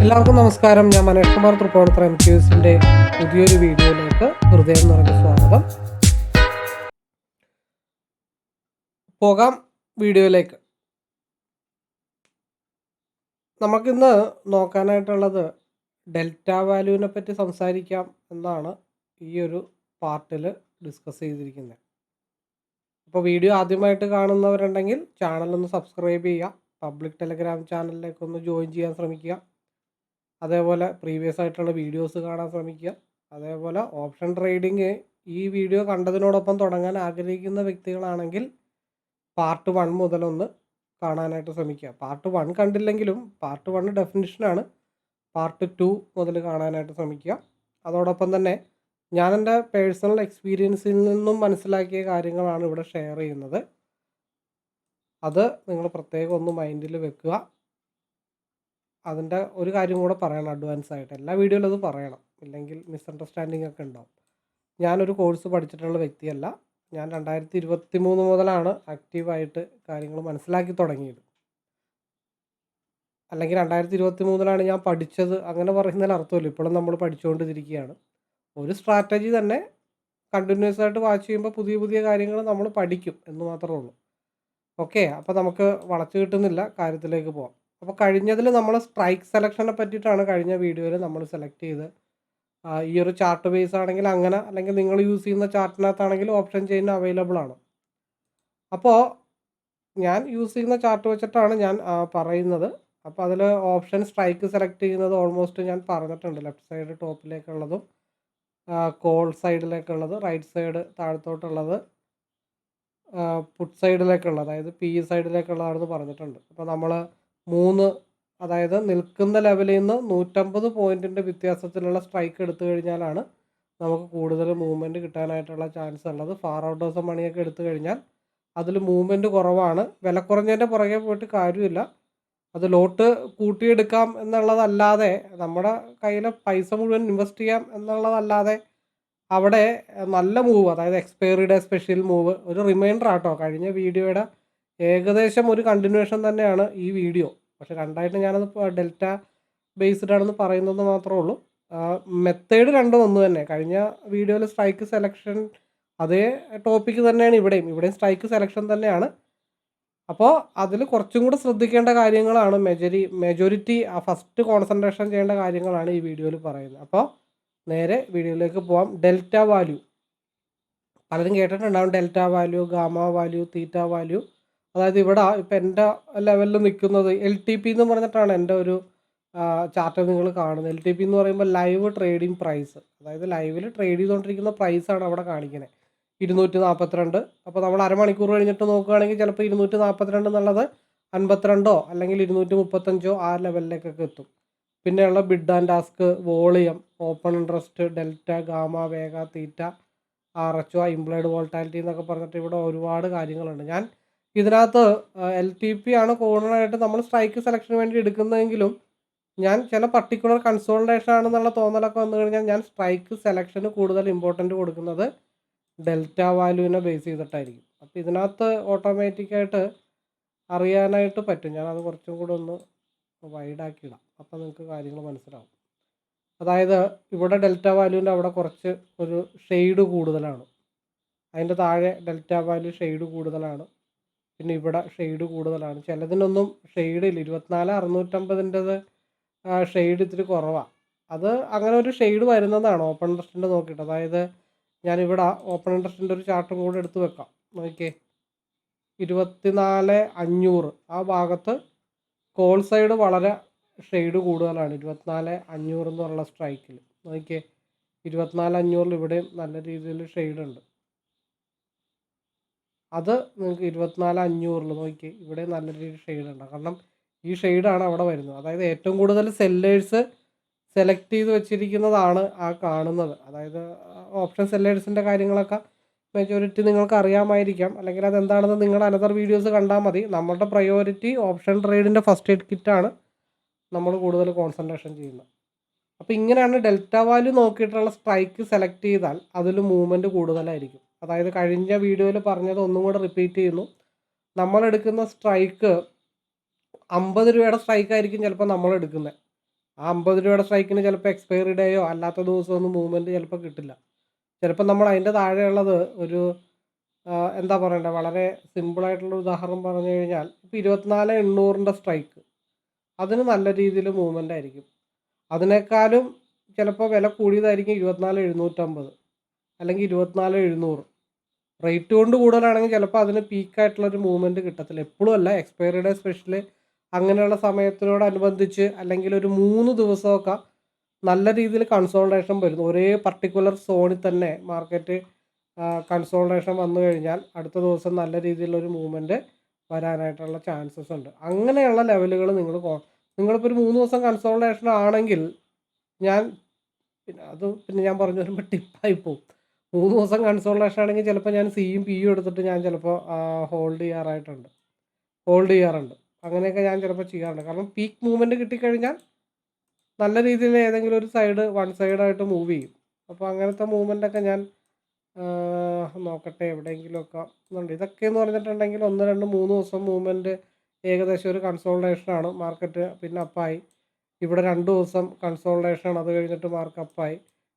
എല്ലാവർക്കും നമസ്കാരം. ഞാൻ മനേഷ് കുമാർ തൃപ്പൂണിത്തുറ MQSന്റെ പുതിയൊരു വീഡിയോയിലേക്ക് ഹൃദയം നിറഞ്ഞ സ്വാഗതം. പോകാം വീഡിയോയിലേക്ക്. നമുക്കിന്ന് നോക്കാനായിട്ടുള്ളത് ഡെൽറ്റ വാല്യൂവിനെ പറ്റി സംസാരിക്കാം എന്നാണ് ഈ ഒരു പാർട്ടിൽ ഡിസ്കസ് ചെയ്തിരിക്കുന്നത്. അപ്പോൾ വീഡിയോ ആദ്യമായിട്ട് കാണുന്നവരുണ്ടെങ്കിൽ ചാനലൊന്ന് സബ്സ്ക്രൈബ് ചെയ്യുക, പബ്ലിക് ടെലഗ്രാം ചാനലിലേക്കൊന്ന് ജോയിൻ ചെയ്യാൻ ശ്രമിക്കുക, അതേപോലെ പ്രീവിയസ് ആയിട്ടുള്ള വീഡിയോസ് കാണാൻ ശ്രമിക്കുക. അതേപോലെ ഓപ്ഷൻ ട്രേഡിങ് ഈ വീഡിയോ കണ്ടതിനോടൊപ്പം തുടങ്ങാൻ ആഗ്രഹിക്കുന്ന വ്യക്തികളാണെങ്കിൽ പാർട്ട് 1 മുതലൊന്ന് കാണാനായിട്ട് ശ്രമിക്കുക. പാർട്ട് 1 കണ്ടില്ലെങ്കിലും പാർട്ട് 1 ഡെഫിനിഷനാണ്, പാർട്ട് 2 മുതൽ കാണാനായിട്ട് ശ്രമിക്കുക. അതോടൊപ്പം തന്നെ ഞാൻ എൻ്റെ പേഴ്സണൽ എക്സ്പീരിയൻസിൽ നിന്നും മനസ്സിലാക്കിയ കാര്യങ്ങളാണ് ഇവിടെ ഷെയർ ചെയ്യുന്നത്. അത് നിങ്ങൾ പ്രത്യേകം ഒന്ന് മൈൻഡിൽ വെക്കുക. അതിൻ്റെ ഒരു കാര്യം കൂടെ പറയണം അഡ്വാൻസ് ആയിട്ട്, എല്ലാ വീഡിയോയിലും അത് പറയണം, ഇല്ലെങ്കിൽ മിസ്അണ്ടർസ്റ്റാൻഡിങ് ഒക്കെ ഉണ്ടാവും. ഞാനൊരു കോഴ്സ് പഠിച്ചിട്ടുള്ള വ്യക്തിയല്ല. ഞാൻ 2023 മുതലാണ് ആക്റ്റീവായിട്ട് കാര്യങ്ങൾ മനസ്സിലാക്കി തുടങ്ങിയത്. അല്ലെങ്കിൽ 2023 ഞാൻ പഠിച്ചത്, അങ്ങനെ പറയുന്നതിൽ അർത്ഥമില്ല. ഇപ്പോഴും നമ്മൾ പഠിച്ചുകൊണ്ടിരിക്കുകയാണ്. ഒരു സ്ട്രാറ്റജി തന്നെ കണ്ടിന്യൂസ് ആയിട്ട് വാച്ച് ചെയ്യുമ്പോൾ പുതിയ പുതിയ കാര്യങ്ങൾ നമ്മൾ പഠിക്കും എന്ന് മാത്രമേ ഉള്ളൂ. ഓക്കെ, അപ്പോൾ നമുക്ക് വളച്ചു കിട്ടുന്നില്ല, കാര്യത്തിലേക്ക് പോകാം. അപ്പോൾ കഴിഞ്ഞതിൽ നമ്മൾ സ്ട്രൈക്ക് സെലക്ഷനെ പറ്റിയിട്ടാണ് കഴിഞ്ഞ വീഡിയോയിൽ നമ്മൾ സെലക്ട് ചെയ്ത്, ഈ ഒരു ചാർട്ട് ബേസ് ആണെങ്കിൽ അങ്ങനെ, അല്ലെങ്കിൽ നിങ്ങൾ യൂസ് ചെയ്യുന്ന ചാർട്ടിനകത്താണെങ്കിൽ ഓപ്ഷൻ ചെയിൻ അവൈലബിൾ ആണ്. അപ്പോൾ ഞാൻ യൂസ് ചെയ്യുന്ന ചാർട്ട് വെച്ചിട്ടാണ് ഞാൻ പറയുന്നത്. അപ്പോൾ അതിൽ ഓപ്ഷൻ സ്ട്രൈക്ക് സെലക്ട് ചെയ്യുന്നത് ഓൾമോസ്റ്റ് ഞാൻ പറഞ്ഞിട്ടുണ്ട്. ലെഫ്റ്റ് സൈഡ് ടോപ്പിലേക്കുള്ളതും കോൾ സൈഡിലേക്കുള്ളത്, റൈറ്റ് സൈഡ് താഴത്തോട്ടുള്ളത്, പുട്ട് സൈഡിലേക്കുള്ളത്, അതായത് പി സൈഡിലേക്കുള്ളതാണെന്ന് പറഞ്ഞിട്ടുണ്ട്. അപ്പോൾ നമ്മൾ 3, അതായത് നിൽക്കുന്ന ലെവലിൽ നിന്ന് 150 പോയിൻറ്റിൻ്റെ വ്യത്യാസത്തിലുള്ള സ്ട്രൈക്ക് എടുത്തു കഴിഞ്ഞാലാണ് നമുക്ക് കൂടുതൽ മൂവ്മെൻറ്റ് കിട്ടാനായിട്ടുള്ള ചാൻസ് ഉള്ളത്. ഫാർ ഔട്ട് ഓഫ് മണിയൊക്കെ എടുത്തു കഴിഞ്ഞാൽ അതിൽ മൂവ്മെൻറ്റ് കുറവാണ്. വില കുറഞ്ഞതിൻ്റെ പുറകെ പോയിട്ട് കാര്യമില്ല. അത് ലോട്ട് കൂട്ടിയെടുക്കാം എന്നുള്ളതല്ലാതെ, നമ്മുടെ കയ്യിലെ പൈസ മുഴുവൻ ഇൻവെസ്റ്റ് ചെയ്യാം എന്നുള്ളതല്ലാതെ അവിടെ നല്ല മൂവ്, അതായത് എക്സ്പയറി ഡേ സ്പെഷ്യൽ മൂവ്, ഒരു റിമൈൻഡർ ആട്ടോ, കഴിഞ്ഞ വീഡിയോയുടെ ഏകദേശം ഒരു കണ്ടിന്യൂഷൻ തന്നെയാണ് ഈ വീഡിയോ. പക്ഷേ രണ്ടായിട്ട് ഞാനത് ഡെൽറ്റ ബേസ്ഡ് ആണെന്ന് പറയുന്നത് മാത്രമേ ഉള്ളൂ. മെത്തേഡ് രണ്ടും ഒന്ന് തന്നെ. കഴിഞ്ഞ വീഡിയോയിൽ സ്ട്രൈക്ക് സെലക്ഷൻ അതേ ടോപ്പിക്ക് തന്നെയാണ് ഇവിടെയും സ്ട്രൈക്ക് സെലക്ഷൻ തന്നെയാണ്. അപ്പോൾ അതിൽ കുറച്ചും കൂടെ ശ്രദ്ധിക്കേണ്ട കാര്യങ്ങളാണ്, മെജോറിറ്റി ഫസ്റ്റ് കോൺസെൻട്രേഷൻ ചെയ്യേണ്ട കാര്യങ്ങളാണ് ഈ വീഡിയോയിൽ പറയുന്നത്. അപ്പോൾ നേരെ വീഡിയോയിലേക്ക് പോകാം. ഡെൽറ്റ വാല്യൂ പലരും കേട്ടിട്ടുണ്ടാകും. ഡെൽറ്റ വാല്യൂ, ഗാമ വാല്യൂ, തീറ്റ വാല്യൂ. അതായത് ഇവിടെ ഇപ്പം എൻ്റെ ലെവലിൽ നിൽക്കുന്നത് LTP എന്ന് പറഞ്ഞിട്ടാണ് എൻ്റെ ഒരു ചാർട്ട് നിങ്ങൾ കാണുന്നത്. LTP എന്ന് പറയുമ്പോൾ ലൈവ് ട്രേഡിംഗ് പ്രൈസ്, അതായത് ലൈവിൽ ട്രേഡ് ചെയ്തുകൊണ്ടിരിക്കുന്ന പ്രൈസാണ് അവിടെ കാണിക്കുന്നത്, 242. അപ്പോൾ നമ്മൾ അരമണിക്കൂർ കഴിഞ്ഞിട്ട് നോക്കുകയാണെങ്കിൽ ചിലപ്പോൾ 242 എന്നുള്ളത് 52 അല്ലെങ്കിൽ 235 ആ ലെവലിലേക്കൊക്കെ എത്തും. പിന്നെയുള്ള bid and task, volume, open interest, delta, gamma, വേഗ, തീറ്റ, RHO, ഇംപ്ലൈഡ് വോൾട്ടാലിറ്റി എന്നൊക്കെ പറഞ്ഞിട്ട് ഇവിടെ ഒരുപാട് കാര്യങ്ങളുണ്ട്. ഞാൻ ഇതിനകത്ത് LTP ആണ് കൂടുതലായിട്ട് നമ്മൾ സ്ട്രൈക്ക് സെലക്ഷന് വേണ്ടി എടുക്കുന്നതെങ്കിലും ഞാൻ ചില പർട്ടിക്കുലർ കൺസോൾട്ടേഷൻ ആണെന്നുള്ള തോന്നലൊക്കെ വന്നു കഴിഞ്ഞാൽ ഞാൻ സ്ട്രൈക്ക് സെലക്ഷന് കൂടുതൽ ഇമ്പോർട്ടൻറ്റ് കൊടുക്കുന്നത് ഡെൽറ്റ വാല്യൂവിനെ ബേസ് ചെയ്തിട്ടായിരിക്കും. അപ്പോൾ ഇതിനകത്ത് ഓട്ടോമാറ്റിക്കായിട്ട് അറിയാനായിട്ട് പറ്റും. ഞാനത് കുറച്ചും കൂടെ ഒന്ന് വൈഡാക്കിയിടാം, അപ്പോൾ നിങ്ങൾക്ക് കാര്യങ്ങൾ മനസ്സിലാവും. അതായത് ഇവിടെ ഡെൽറ്റ വാല്യൂവിൻ്റെ അവിടെ കുറച്ച് ഒരു ഷെയ്ഡ് കൂടുതലാണ്, അതിൻ്റെ താഴെ ഡെൽറ്റ വാല്യൂ ഷെയ്ഡ് കൂടുതലാണ്, പിന്നെ ഇവിടെ ഷെയ്ഡ് കൂടുതലാണ്. ചിലതിനൊന്നും ഷെയ്ഡില്ല. 24,650ൻ്റെത് ഷെയ്ഡ് ഇത്തിരി കുറവാണ്. അത് അങ്ങനെ ഒരു ഷെയ്ഡ് വരുന്നതാണ് ഓപ്പൺ ഇൻട്രസ്റ്റിൻ്റെ നോക്കിയിട്ട്. അതായത് ഞാനിവിടെ ഓപ്പൺ ഇൻട്രസ്റ്റിൻ്റെ ഒരു ചാർട്ടും കൂടെ എടുത്ത് വെക്കാം. നോക്കിയേ, 24,500 ആ ഭാഗത്ത് കോൾ സൈഡ് വളരെ ഷെയ്ഡ് കൂടുതലാണ്. 24,500 എന്നുള്ള സ്ട്രൈക്കിൽ നോക്കിയേ, 24,500 ഇവിടെയും നല്ല രീതിയിൽ ഷെയ്ഡ് ഉണ്ട്. അത് നിങ്ങൾക്ക് 24,500 നോക്കി ഇവിടെ നല്ല രീതിയിൽ ഷെയ്ഡ് ഉണ്ട്. കാരണം ഈ ഷെയ്ഡാണ് അവിടെ വരുന്നത്. അതായത് ഏറ്റവും കൂടുതൽ സെല്ലേഴ്സ് സെലക്ട് ചെയ്ത് വെച്ചിരിക്കുന്നതാണ് ആ കാണുന്നത്. അതായത് ഓപ്ഷൻ സെല്ലേഴ്സിൻ്റെ കാര്യങ്ങളൊക്കെ മെജോറിറ്റി നിങ്ങൾക്ക് അറിയാമായിരിക്കാം, അല്ലെങ്കിൽ അതെന്താണെന്ന് നിങ്ങൾ അനദർ വീഡിയോസ് കണ്ടാൽ മതി. നമ്മുടെ പ്രയോറിറ്റി ഓപ്ഷൻ ട്രേഡിൻ്റെ ഫസ്റ്റ് എയ്ഡ് കിറ്റാണ് നമ്മൾ കൂടുതൽ കോൺസെൻട്രേഷൻ ചെയ്യുന്നത്. അപ്പോൾ ഇങ്ങനെയാണ് ഡെൽറ്റ വാല്യൂ നോക്കിയിട്ടുള്ള സ്ട്രൈക്ക് സെലക്ട് ചെയ്താൽ അതിൽ മൂവ്മെൻറ്റ് കൂടുതലായിരിക്കും. അതായത് കഴിഞ്ഞ വീഡിയോയിൽ പറഞ്ഞത് ഒന്നും കൂടെ റിപ്പീറ്റ് ചെയ്യുന്നു. നമ്മളെടുക്കുന്ന സ്ട്രൈക്ക് 50 രൂപയുടെ സ്ട്രൈക്കായിരിക്കും ചിലപ്പോൾ നമ്മളെടുക്കുന്നത്. ആ 50 രൂപയുടെ സ്ട്രൈക്കിന് ചിലപ്പോൾ എക്സ്പയറി ഡേയോ അല്ലാത്ത ദിവസമൊന്നും മൂവ്മെൻറ്റ് ചിലപ്പോൾ കിട്ടില്ല. ചിലപ്പോൾ നമ്മൾ അതിൻ്റെ താഴെയുള്ളത് ഒരു എന്താ പറയണ്ടേ, വളരെ സിമ്പിളായിട്ടുള്ള ഉദാഹരണം പറഞ്ഞു കഴിഞ്ഞാൽ ഇപ്പോൾ 24,800ൻ്റെ സ്ട്രൈക്ക് അതിന് നല്ല രീതിയിൽ മൂവ്മെൻ്റ് ആയിരിക്കും. അതിനേക്കാളും ചിലപ്പോൾ വില കൂടിയതായിരിക്കും 24,750 അല്ലെങ്കിൽ 24,700. റേറ്റ് കൊണ്ട് കൂടുതലാണെങ്കിൽ ചിലപ്പോൾ അതിന് പീക്കായിട്ടുള്ളൊരു മൂവ്മെൻറ്റ് കിട്ടത്തില്ല. എപ്പോഴും അല്ല, എക്സ്പയറി ഡേ സ്പെഷ്യൽ അങ്ങനെയുള്ള സമയത്തിനോടനുബന്ധിച്ച് അല്ലെങ്കിൽ ഒരു 3 ദിവസമൊക്കെ നല്ല രീതിയിൽ കൺസോൾട്ടേഷൻ വരുന്നു. ഒരേ പർട്ടിക്കുലർ സോണിൽ തന്നെ മാർക്കറ്റ് കൺസോൾട്ടേഷൻ വന്നു കഴിഞ്ഞാൽ അടുത്ത ദിവസം നല്ല രീതിയിലുള്ളൊരു മൂവ്മെൻറ്റ് വരാനായിട്ടുള്ള ചാൻസസ് ഉണ്ട്. അങ്ങനെയുള്ള ലെവലുകൾ നിങ്ങളിപ്പോൾ ഒരു 3 ദിവസം കൺസോൾട്ടേഷൻ ആണെങ്കിൽ ഞാൻ പിന്നെ ഞാൻ പറഞ്ഞു വരുമ്പോൾ ടിപ്പായി പോകും. 3 ദിവസം കൺസോൾട്ടേഷൻ ആണെങ്കിൽ ചിലപ്പോൾ ഞാൻ സിയും പിയും എടുത്തിട്ട് ഞാൻ ചിലപ്പോൾ ഹോൾഡ് ചെയ്യാറുണ്ട്. അങ്ങനെയൊക്കെ ഞാൻ ചിലപ്പോൾ ചെയ്യാറുണ്ട്. കാരണം പീക്ക് മൂവ്മെൻറ്റ് കിട്ടിക്കഴിഞ്ഞാൽ നല്ല രീതിയിൽ ഏതെങ്കിലും ഒരു സൈഡ് വൺ സൈഡായിട്ട് മൂവ് ചെയ്യും. അപ്പോൾ അങ്ങനത്തെ മൂവ്മെൻറ്റൊക്കെ ഞാൻ നോക്കട്ടെ എവിടെയെങ്കിലുമൊക്കെ ഉണ്ട്. ഇതൊക്കെയെന്ന് പറഞ്ഞിട്ടുണ്ടെങ്കിൽ 1, 2, 3 ദിവസം മൂവ്മെൻറ്റ് ഏകദേശം ഒരു കൺസോൾട്ടേഷനാണ്. മാർക്കറ്റ് പിന്നെ അപ്പായി. ഇവിടെ 2 ദിവസം കൺസോൾട്ടേഷൻ, അത് കഴിഞ്ഞിട്ട് മാർക്ക് അപ്പായി.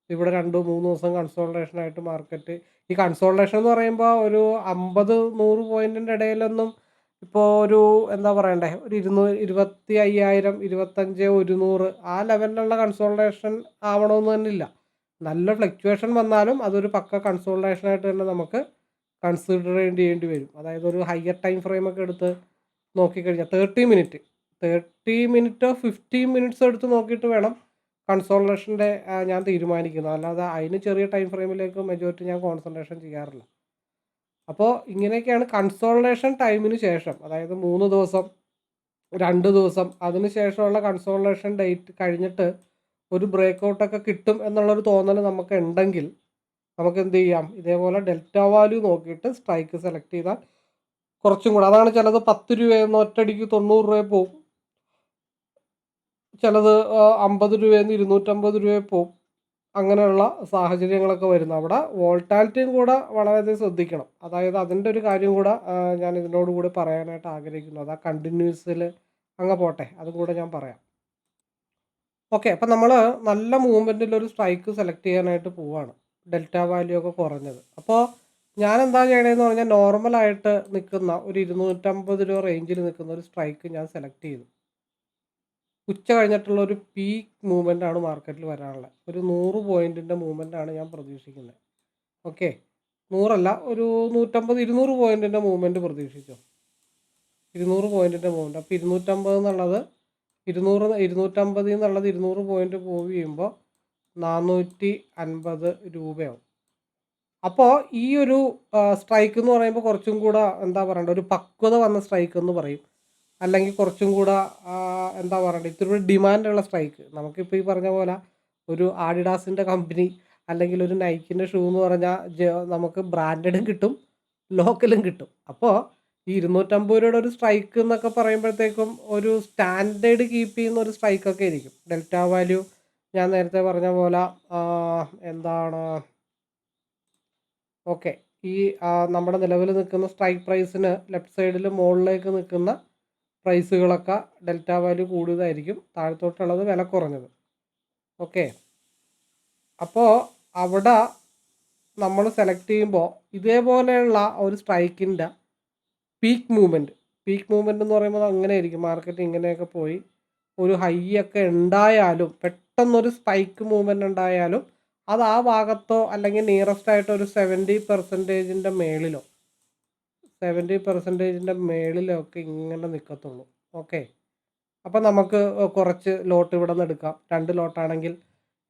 ഇവിടെ 2, 3 ദിവസം കൺസോൾട്ടേഷനായിട്ട് മാർക്കറ്റ്. ഈ കൺസോൾട്ടേഷൻ എന്ന് പറയുമ്പോൾ ഒരു 50, 100 പോയിൻറ്റിൻ്റെ ഇടയിലൊന്നും ഇപ്പോൾ ഒരു എന്താ പറയണ്ടേ, ഒരു 25,000, 25, 100 ആ ലെവലിലുള്ള കൺസോൾട്ടേഷൻ ആവണമെന്ന് തന്നെ ഇല്ല. നല്ല ഫ്ലക്ച്വേഷൻ വന്നാലും അതൊരു പക്ക കൺസോൾട്ടേഷനായിട്ട് തന്നെ നമുക്ക് കൺസിഡർ ചെയ്യേണ്ടി വരും. അതായത് ഒരു ഹയർ ടൈം ഫ്രെയിമൊക്കെ എടുത്ത് നോക്കിക്കഴിഞ്ഞാൽ 30 മിനിറ്റോ 15 മിനിറ്റ്സോ എടുത്ത് നോക്കിയിട്ട് വേണം കൺസോൾട്ടേഷൻ്റെ ഞാൻ തീരുമാനിക്കുന്നത്. അല്ലാതെ അതിന് ചെറിയ ടൈം ഫ്രെയിമിലേക്ക് മെജോറിറ്റി ഞാൻ കോൺസെൻട്രേഷൻ ചെയ്യാറില്ല. അപ്പോൾ ഇങ്ങനെയൊക്കെയാണ് കൺസോൾട്ടേഷൻ ടൈമിന് ശേഷം, അതായത് 3 ദിവസം 2 ദിവസം അതിന് ശേഷമുള്ള കൺസോൾട്ടേഷൻ ഡേറ്റ് കഴിഞ്ഞിട്ട് ഒരു ബ്രേക്ക് ഔട്ടൊക്കെ കിട്ടും എന്നുള്ളൊരു തോന്നൽ നമുക്ക് ഉണ്ടെങ്കിൽ നമുക്ക് എന്ത് ചെയ്യാം, ഇതേപോലെ ഡെൽറ്റ വാല്യൂ നോക്കിയിട്ട് സ്ട്രൈക്ക് സെലക്ട് ചെയ്താൽ കുറച്ചും കൂടെ. അതാണ് ചിലത് 10 രൂപയെന്ന് ഒറ്റയടിക്ക് 90 രൂപയിൽ പോവും, ചിലത് 50 രൂപയെന്ന് 250 രൂപയിൽ പോവും. അങ്ങനെയുള്ള സാഹചര്യങ്ങളൊക്കെ വരുന്നു. അവിടെ വോൾട്ടാലിറ്റിയും കൂടെ വളരെയധികം ശ്രദ്ധിക്കണം. അതായത് അതിൻ്റെ ഒരു കാര്യം കൂടെ ഞാൻ ഇതിനോട് കൂടി പറയാനായിട്ട് ആഗ്രഹിക്കുന്നു. അത് ആ കണ്ടിന്യൂസിൽ അങ്ങ് പോട്ടെ, അതും കൂടെ ഞാൻ പറയാം. ഓക്കെ, അപ്പം നമ്മൾ നല്ല മൂവ്മെൻറ്റിലൊരു സ്ട്രൈക്ക് സെലക്ട് ചെയ്യാനായിട്ട് പോവുകയാണ്, ഡെൽറ്റ വാല്യൂ ഒക്കെ കുറഞ്ഞത്. അപ്പോൾ ഞാൻ എന്താ ചെയ്യണതെന്ന് പറഞ്ഞാൽ നോർമലായിട്ട് നിൽക്കുന്ന ഒരു 250 രൂപ റേഞ്ചിൽ നിൽക്കുന്ന ഒരു സ്ട്രൈക്ക് ഞാൻ സെലക്ട് ചെയ്തു. ഉച്ച കഴിഞ്ഞിട്ടുള്ള ഒരു പീക്ക് മൂവ്മെൻ്റ് ആണ് മാർക്കറ്റിൽ വരാനുള്ളത്. ഒരു 100 പോയിൻറ്റിൻ്റെ മൂവ്മെൻ്റ് ആണ് ഞാൻ പ്രതീക്ഷിക്കുന്നത്. ഓക്കെ, 100 ഒരു 150, 200 പോയിൻറ്റിൻ്റെ മൂവ്മെൻറ്റ് പ്രതീക്ഷിച്ചോ. 200 പോയിൻറ്റിൻ്റെ മൂവ്മെൻറ്റ്. അപ്പോൾ 250 എന്നുള്ളത് 250 എന്നുള്ളത് 200 പോയിൻറ്റ് മൂവ് ചെയ്യുമ്പോൾ 450 രൂപയാവും. അപ്പോൾ ഈ ഒരു സ്ട്രൈക്ക് എന്ന് പറയുമ്പോൾ കുറച്ചും കൂടെ എന്താ പറയണ്ടേ, ഒരു പക്വത വന്ന സ്ട്രൈക്ക് എന്ന് പറയും. അല്ലെങ്കിൽ കുറച്ചും കൂടെ എന്താ പറയണ്ടേ, ഇത്തിരി ഡിമാൻഡുള്ള സ്ട്രൈക്ക്. നമുക്കിപ്പോൾ ഈ പറഞ്ഞ പോലെ ഒരു ആഡിഡാസിൻ്റെ കമ്പനി അല്ലെങ്കിൽ ഒരു നൈക്കിൻ്റെ ഷൂ എന്ന് പറഞ്ഞാൽ നമുക്ക് ബ്രാൻഡഡും കിട്ടും ലോക്കലും കിട്ടും. അപ്പോൾ ഈ 250 രൂപയുടെ ഒരു സ്ട്രൈക്ക് എന്നൊക്കെ പറയുമ്പോഴത്തേക്കും ഒരു സ്റ്റാൻഡേർഡ് കീപ്പ് ചെയ്യുന്ന ഒരു സ്ട്രൈക്കൊക്കെ ആയിരിക്കും. ഡെൽറ്റ വാല്യൂ ഞാൻ നേരത്തെ പറഞ്ഞ പോലെ എന്താണ്, ഓക്കെ, ഈ നമ്മുടെ നിലവിൽ നിൽക്കുന്ന സ്ട്രൈക്ക് പ്രൈസിന് ലെഫ്റ്റ് സൈഡിൽ മുകളിലേക്ക് നിൽക്കുന്ന പ്രൈസുകളൊക്കെ ഡെൽറ്റ വാല്യൂ കൂടുതലായിരിക്കും, താഴത്തോട്ടുള്ളത് വില കുറഞ്ഞത്. ഓക്കെ, അപ്പോൾ അവിടെ നമ്മൾ സെലക്ട് ചെയ്യുമ്പോൾ ഇതേപോലെയുള്ള ഒരു സ്ട്രൈക്കിൻ്റെ പീക്ക് മൂവ്മെൻറ്റ് എന്ന് പറയുമ്പോൾ അങ്ങനെയായിരിക്കും. മാർക്കറ്റ് ഇങ്ങനെയൊക്കെ പോയി ഒരു ഹൈ ഒക്കെ ഉണ്ടായാലും പെട്ടെന്നൊരു സ്പൈക്ക് മൂവ്മെൻറ്റ് ഉണ്ടായാലും അത് ആ ഭാഗത്തോ അല്ലെങ്കിൽ നിയറസ്റ്റ് ആയിട്ട് ഒരു 70%-ൻ്റെ മേളിലോ 70%-ൻ്റെ മേളിലോ ഒക്കെ ഇങ്ങനെ നിൽക്കത്തുള്ളൂ. ഓക്കെ, അപ്പോൾ നമുക്ക് കുറച്ച് ലോട്ട് ഇവിടെ നിന്ന് എടുക്കാം. 2 ലോട്ടാണെങ്കിൽ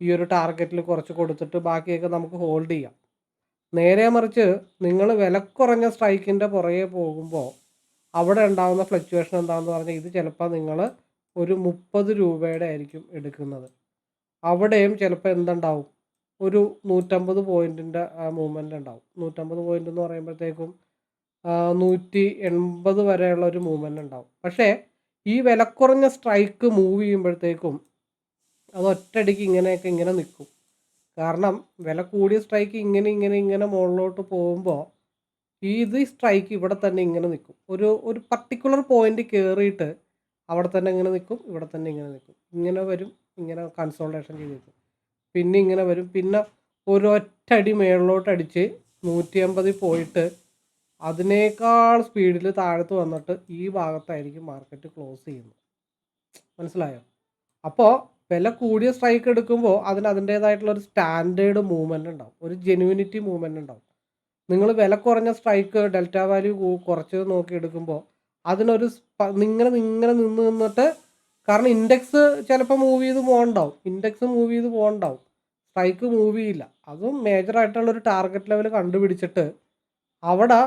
ഈ ഒരു ടാർഗറ്റിൽ കുറച്ച് കൊടുത്തിട്ട് ബാക്കിയൊക്കെ നമുക്ക് ഹോൾഡ് ചെയ്യാം. നേരെ മറിച്ച് നിങ്ങൾ വില കുറഞ്ഞ സ്ട്രൈക്കിൻ്റെ പുറകെ പോകുമ്പോൾ അവിടെ ഉണ്ടാകുന്ന ഫ്ലക്ച്വേഷൻ എന്താണെന്ന് പറഞ്ഞാൽ ഇത് ചിലപ്പോൾ നിങ്ങൾ ഒരു 30 രൂപയുടെ ആയിരിക്കും എടുക്കുന്നത്. അവിടെയും ചിലപ്പോൾ എന്തുണ്ടാവും, ഒരു 150 പോയിൻറ്റിൻ്റെ മൂവ്മെൻറ്റ് ഉണ്ടാവും. 150 പോയിൻ്റ് എന്ന് പറയുമ്പോഴത്തേക്കും 180 വരെയുള്ള ഒരു മൂവ്മെൻറ്റ് ഉണ്ടാവും. പക്ഷേ ഈ വില കുറഞ്ഞ സ്ട്രൈക്ക് മൂവ് ചെയ്യുമ്പോഴത്തേക്കും അത് ഒറ്റയടിക്ക് ഇങ്ങനെ നിൽക്കും. കാരണം വില കൂടിയ സ്ട്രൈക്ക് ഇങ്ങനെ മുകളിലോട്ട് പോകുമ്പോൾ ഇത് സ്ട്രൈക്ക് ഇവിടെ തന്നെ ഇങ്ങനെ നിൽക്കും. ഒരു പർട്ടിക്കുലർ പോയിന്റ് കയറിയിട്ട് അവിടെ തന്നെ ഇങ്ങനെ നിൽക്കും, ഇവിടെ തന്നെ ഇങ്ങനെ നിൽക്കും, ഇങ്ങനെ വരും, ഇങ്ങനെ കൺസോൾട്ടേഷൻ ചെയ്തിരിക്കും. പിന്നെ ഇങ്ങനെ വരും. പിന്നെ ഒരൊറ്റടി മേളിലോട്ട് അടിച്ച് 150 പോയിട്ട് അതിനേക്കാൾ സ്പീഡിൽ താഴത്ത് വന്നിട്ട് ഈ ഭാഗത്തായിരിക്കും മാർക്കറ്റ് ക്ലോസ് ചെയ്യുന്നത്. മനസ്സിലായോ? അപ്പോൾ വില കൂടിയ സ്ട്രൈക്ക് എടുക്കുമ്പോൾ അതിന് അതിൻ്റേതായിട്ടുള്ള ഒരു സ്റ്റാൻഡേർഡ് മൂവ്മെൻ്റ് ഉണ്ടാവും, ഒരു ജെനുവിനിറ്റി മൂവ്മെൻ്റ് ഉണ്ടാവും. നിങ്ങൾ വില കുറഞ്ഞ സ്ട്രൈക്ക് ഡെൽറ്റ വാല്യൂ കുറച്ച് നോക്കി എടുക്കുമ്പോൾ അതിനൊരു ഇങ്ങനെ ഇങ്ങനെ നിന്നിട്ട്, കാരണം ഇൻഡെക്സ് ചിലപ്പോൾ മൂവ് ചെയ്ത് പോകണ്ടാവും, സ്ട്രൈക്ക് മൂവ് ചെയ്യില്ല. അതും മേജറായിട്ടുള്ളൊരു ടാർഗറ്റ് ലെവൽ കണ്ടുപിടിച്ചിട്ട് അവിടെ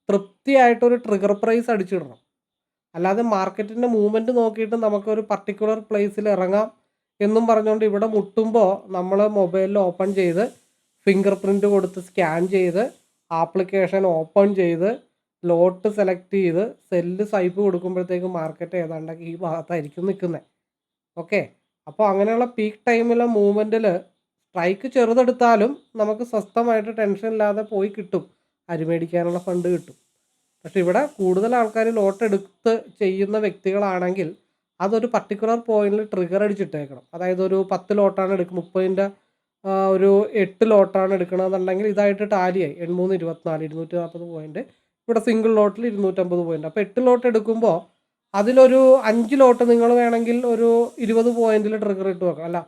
തൃപ്തിയായിട്ടൊരു ട്രിഗർ പ്രൈസ് അടിച്ചിടണം. അല്ലാതെ മാർക്കറ്റിൻ്റെ മൂവ്മെൻറ്റ് നോക്കിയിട്ട് നമുക്കൊരു പർട്ടിക്കുലർ പ്ലേസിൽ ഇറങ്ങാം എന്നും പറഞ്ഞുകൊണ്ട് ഇവിടെ മുട്ടുമ്പോൾ നമ്മൾ മൊബൈലിൽ ഓപ്പൺ ചെയ്ത് ഫിംഗർ പ്രിൻ്റ് കൊടുത്ത് സ്കാൻ ചെയ്ത് ആപ്ലിക്കേഷൻ ഓപ്പൺ ചെയ്ത് ലോട്ട് സെലക്ട് ചെയ്ത് സെല്ല് സ്വൈപ്പ് കൊടുക്കുമ്പോഴത്തേക്കും മാർക്കറ്റ് ഏതാണ്ടൊക്കെ ഈ ഭാഗത്തായിരിക്കും നിൽക്കുന്നത്. ഓക്കെ, അപ്പോൾ അങ്ങനെയുള്ള പീക്ക് ടൈമിലെ മൂവ്മെൻറ്റിൽ സ്ട്രൈക്ക് ചെറുതെടുത്താലും നമുക്ക് സ്വസ്ഥമായിട്ട് ടെൻഷൻ ഇല്ലാതെ പോയി കിട്ടും, അരിമേടിക്കാനുള്ള ഫണ്ട് കിട്ടും. പക്ഷെ ഇവിടെ കൂടുതൽ ആൾക്കാർ ലോട്ട് എടുത്ത് ചെയ്യുന്ന വ്യക്തികളാണെങ്കിൽ അതൊരു പർട്ടിക്കുലർ പോയിന്റിൽ ട്രിഗർ അടിച്ചിട്ടേക്കണം. അതായത് ഒരു 10 ലോട്ടാണ് 30ൻ്റെ ഒരു 8 ലോട്ടാണ് എടുക്കണമെന്നുണ്ടെങ്കിൽ ഇതായിട്ട് ടാലിയായി 83 24 240 പോയിന്റ്. ഇവിടെ സിംഗിൾ ലോട്ടിൽ 250 പോയിന്റ്. അപ്പോൾ 8 ലോട്ട് എടുക്കുമ്പോൾ അതിലൊരു 5 ലോട്ട് നിങ്ങൾ വേണമെങ്കിൽ ഒരു 20 പോയിന്റിൽ ട്രിഗർ ഇട്ട് വെക്കണം. അല്ല,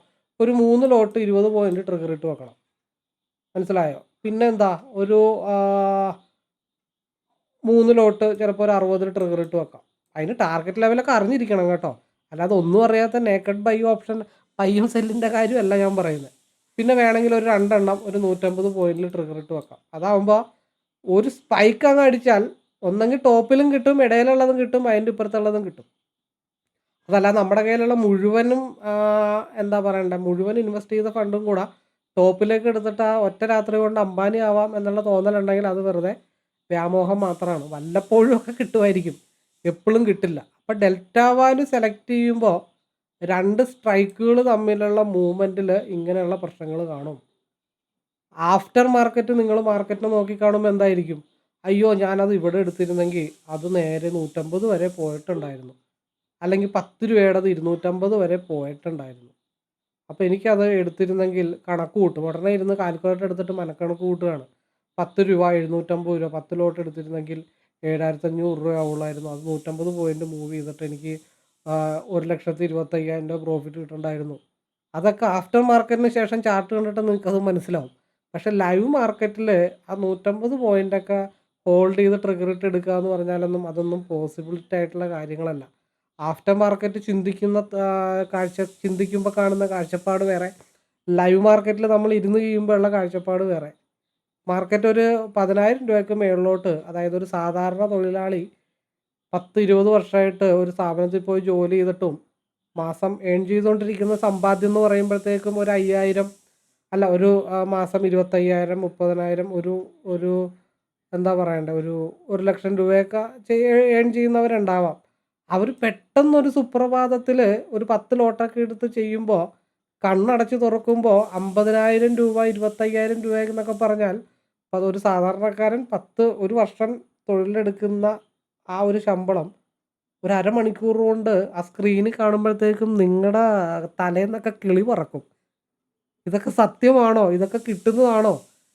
ഒരു 3 ലോട്ട് 20 പോയിന്റ് ട്രിഗർ ഇട്ട് വെക്കണം. മനസ്സിലായോ? പിന്നെന്താ, ഒരു 3 ലോട്ട് ചിലപ്പോൾ ഒരു 60 ട്രിഗർ ഇട്ട് വെക്കാം. അതിന് ടാർഗറ്റ് ലെവലൊക്കെ അറിഞ്ഞിരിക്കണം കേട്ടോ. അല്ലാതെ ഒന്നും അറിയാത്ത നേക്കഡ് ബൈ ഓപ്ഷൻ ബൈയും സെല്ലിൻ്റെ കാര്യമല്ല ഞാൻ പറയുന്നത്. പിന്നെ വേണമെങ്കിൽ ഒരു 2 എണ്ണം ഒരു 150 പോയിന്റിൽ ട്രിഗർ ഇട്ട് വെക്കാം. അതാകുമ്പോൾ ഒരു സ്പൈക്ക് അങ്ങ് അടിച്ചാൽ ഒന്നെങ്കിൽ ടോപ്പിലും കിട്ടും, ഇടയിലുള്ളതും കിട്ടും, അതിൻ്റെ ഇപ്പുറത്തുള്ളതും കിട്ടും. അതല്ല നമ്മുടെ കയ്യിലുള്ള മുഴുവനും എന്താ പറയണ്ടേ, മുഴുവൻ ഇൻവെസ്റ്റ് ചെയ്ത ഫണ്ടും കൂടെ ടോപ്പിലേക്ക് എടുത്തിട്ട് ആ ഒറ്റ രാത്രി കൊണ്ട് അംബാനി ആവാം എന്നുള്ള തോന്നലുണ്ടെങ്കിൽ അത് വെറുതെ വ്യാമോഹം മാത്രമാണ്. വല്ലപ്പോഴും ഒക്കെ കിട്ടുമായിരിക്കും, എപ്പോഴും കിട്ടില്ല. അപ്പോൾ ഡെൽറ്റ വാല്യൂ സെലക്ട് ചെയ്യുമ്പോൾ 2 സ്ട്രൈക്കുകൾ തമ്മിലുള്ള മൂവ്മെൻറ്റിൽ ഇങ്ങനെയുള്ള പ്രശ്നങ്ങൾ കാണും. ആഫ്റ്റർ മാർക്കറ്റ് നിങ്ങൾ മാർക്കറ്റിനെ നോക്കിക്കാണുമ്പോൾ എന്തായിരിക്കും, അയ്യോ ഞാനത് ഇവിടെ എടുത്തിരുന്നെങ്കിൽ അത് നേരെ 150 വരെ പോയിട്ടുണ്ടായിരുന്നു, അല്ലെങ്കിൽ 10 രൂപയുടേത് 250 വരെ പോയിട്ടുണ്ടായിരുന്നു. അപ്പോൾ എനിക്കത് എടുത്തിരുന്നെങ്കിൽ കണക്ക് കൂട്ടും, ഉടനെ ഇരുന്ന് കാൽക്കുലേറ്റർ എടുത്തിട്ട് മനക്കണക്ക് കൂട്ടുകയാണ്. 10 രൂപ 750 രൂപ 10 ലോട്ട് എടുത്തിരുന്നെങ്കിൽ 7500 രൂപ ആവുള്ളായിരുന്നു. അത് 150 പോയിന്റ് മൂവ് ചെയ്തിട്ട് എനിക്ക് 1,25,000 രൂപ പ്രോഫിറ്റ് കിട്ടുന്നുണ്ടായിരുന്നു. അതൊക്കെ ആഫ്റ്റർ മാർക്കറ്റിന് ശേഷം ചാർട്ട് കണ്ടിട്ട് നിങ്ങൾക്കത് മനസ്സിലാവും. പക്ഷേ ലൈവ് മാർക്കറ്റിൽ ആ 150 പോയിൻ്റൊക്കെ ഹോൾഡ് ചെയ്ത് ട്രിഗർ ഇട്ട് എടുക്കുക എന്ന് പറഞ്ഞാലൊന്നും അതൊന്നും പോസിബിലിറ്റി ആയിട്ടുള്ള കാര്യങ്ങളല്ല. ആഫ്റ്റർ മാർക്കറ്റ് ചിന്തിക്കുമ്പോൾ കാണുന്ന കാഴ്ചപ്പാട് വേറെ, ലൈവ് മാർക്കറ്റിൽ നമ്മൾ ഇരുന്ന് കഴിയുമ്പോൾ ഉള്ള കാഴ്ചപ്പാട് വേറെ. മാർക്കറ്റ് ഒരു 10,000 രൂപയ്ക്ക് മേളിലോട്ട്, അതായത് ഒരു സാധാരണ തൊഴിലാളി 10-20 വർഷമായിട്ട് ഒരു സ്ഥാപനത്തിൽ പോയി ജോലി ചെയ്തിട്ടും മാസം ഏൺ ചെയ്തുകൊണ്ടിരിക്കുന്ന സമ്പാദ്യം എന്ന് പറയുമ്പോഴത്തേക്കും ഒരു 5,000 അല്ല, ഒരു മാസം 25,000 30,000 ഒരു എന്താ പറയണ്ടേ, ഒരു 1,00,000 രൂപയൊക്കെ ഏൺ ചെയ്യുന്നവരുണ്ടാവാം. അവർ പെട്ടെന്നൊരു സുപ്രഭാതത്തിൽ ഒരു 10 ലോട്ടൊക്കെ എടുത്ത് ചെയ്യുമ്പോൾ കണ്ണടച്ച് തുറക്കുമ്പോൾ 50,000 രൂപ 25,000 രൂപ എന്നൊക്കെ പറഞ്ഞാൽ അതൊരു സാധാരണക്കാരൻ ഒരു വർഷം തൊഴിലെടുക്കുന്ന ആ ഒരു ശമ്പളം ഒരു അരമണിക്കൂർ കൊണ്ട് ആ സ്ക്രീനിൽ കാണുമ്പോഴത്തേക്കും നിങ്ങളുടെ തലേന്നൊക്കെ കിളി പറക്കും. ഇതൊക്കെ സത്യമാണോ? ഇതൊക്കെ കിട്ടുന്നതാണോ?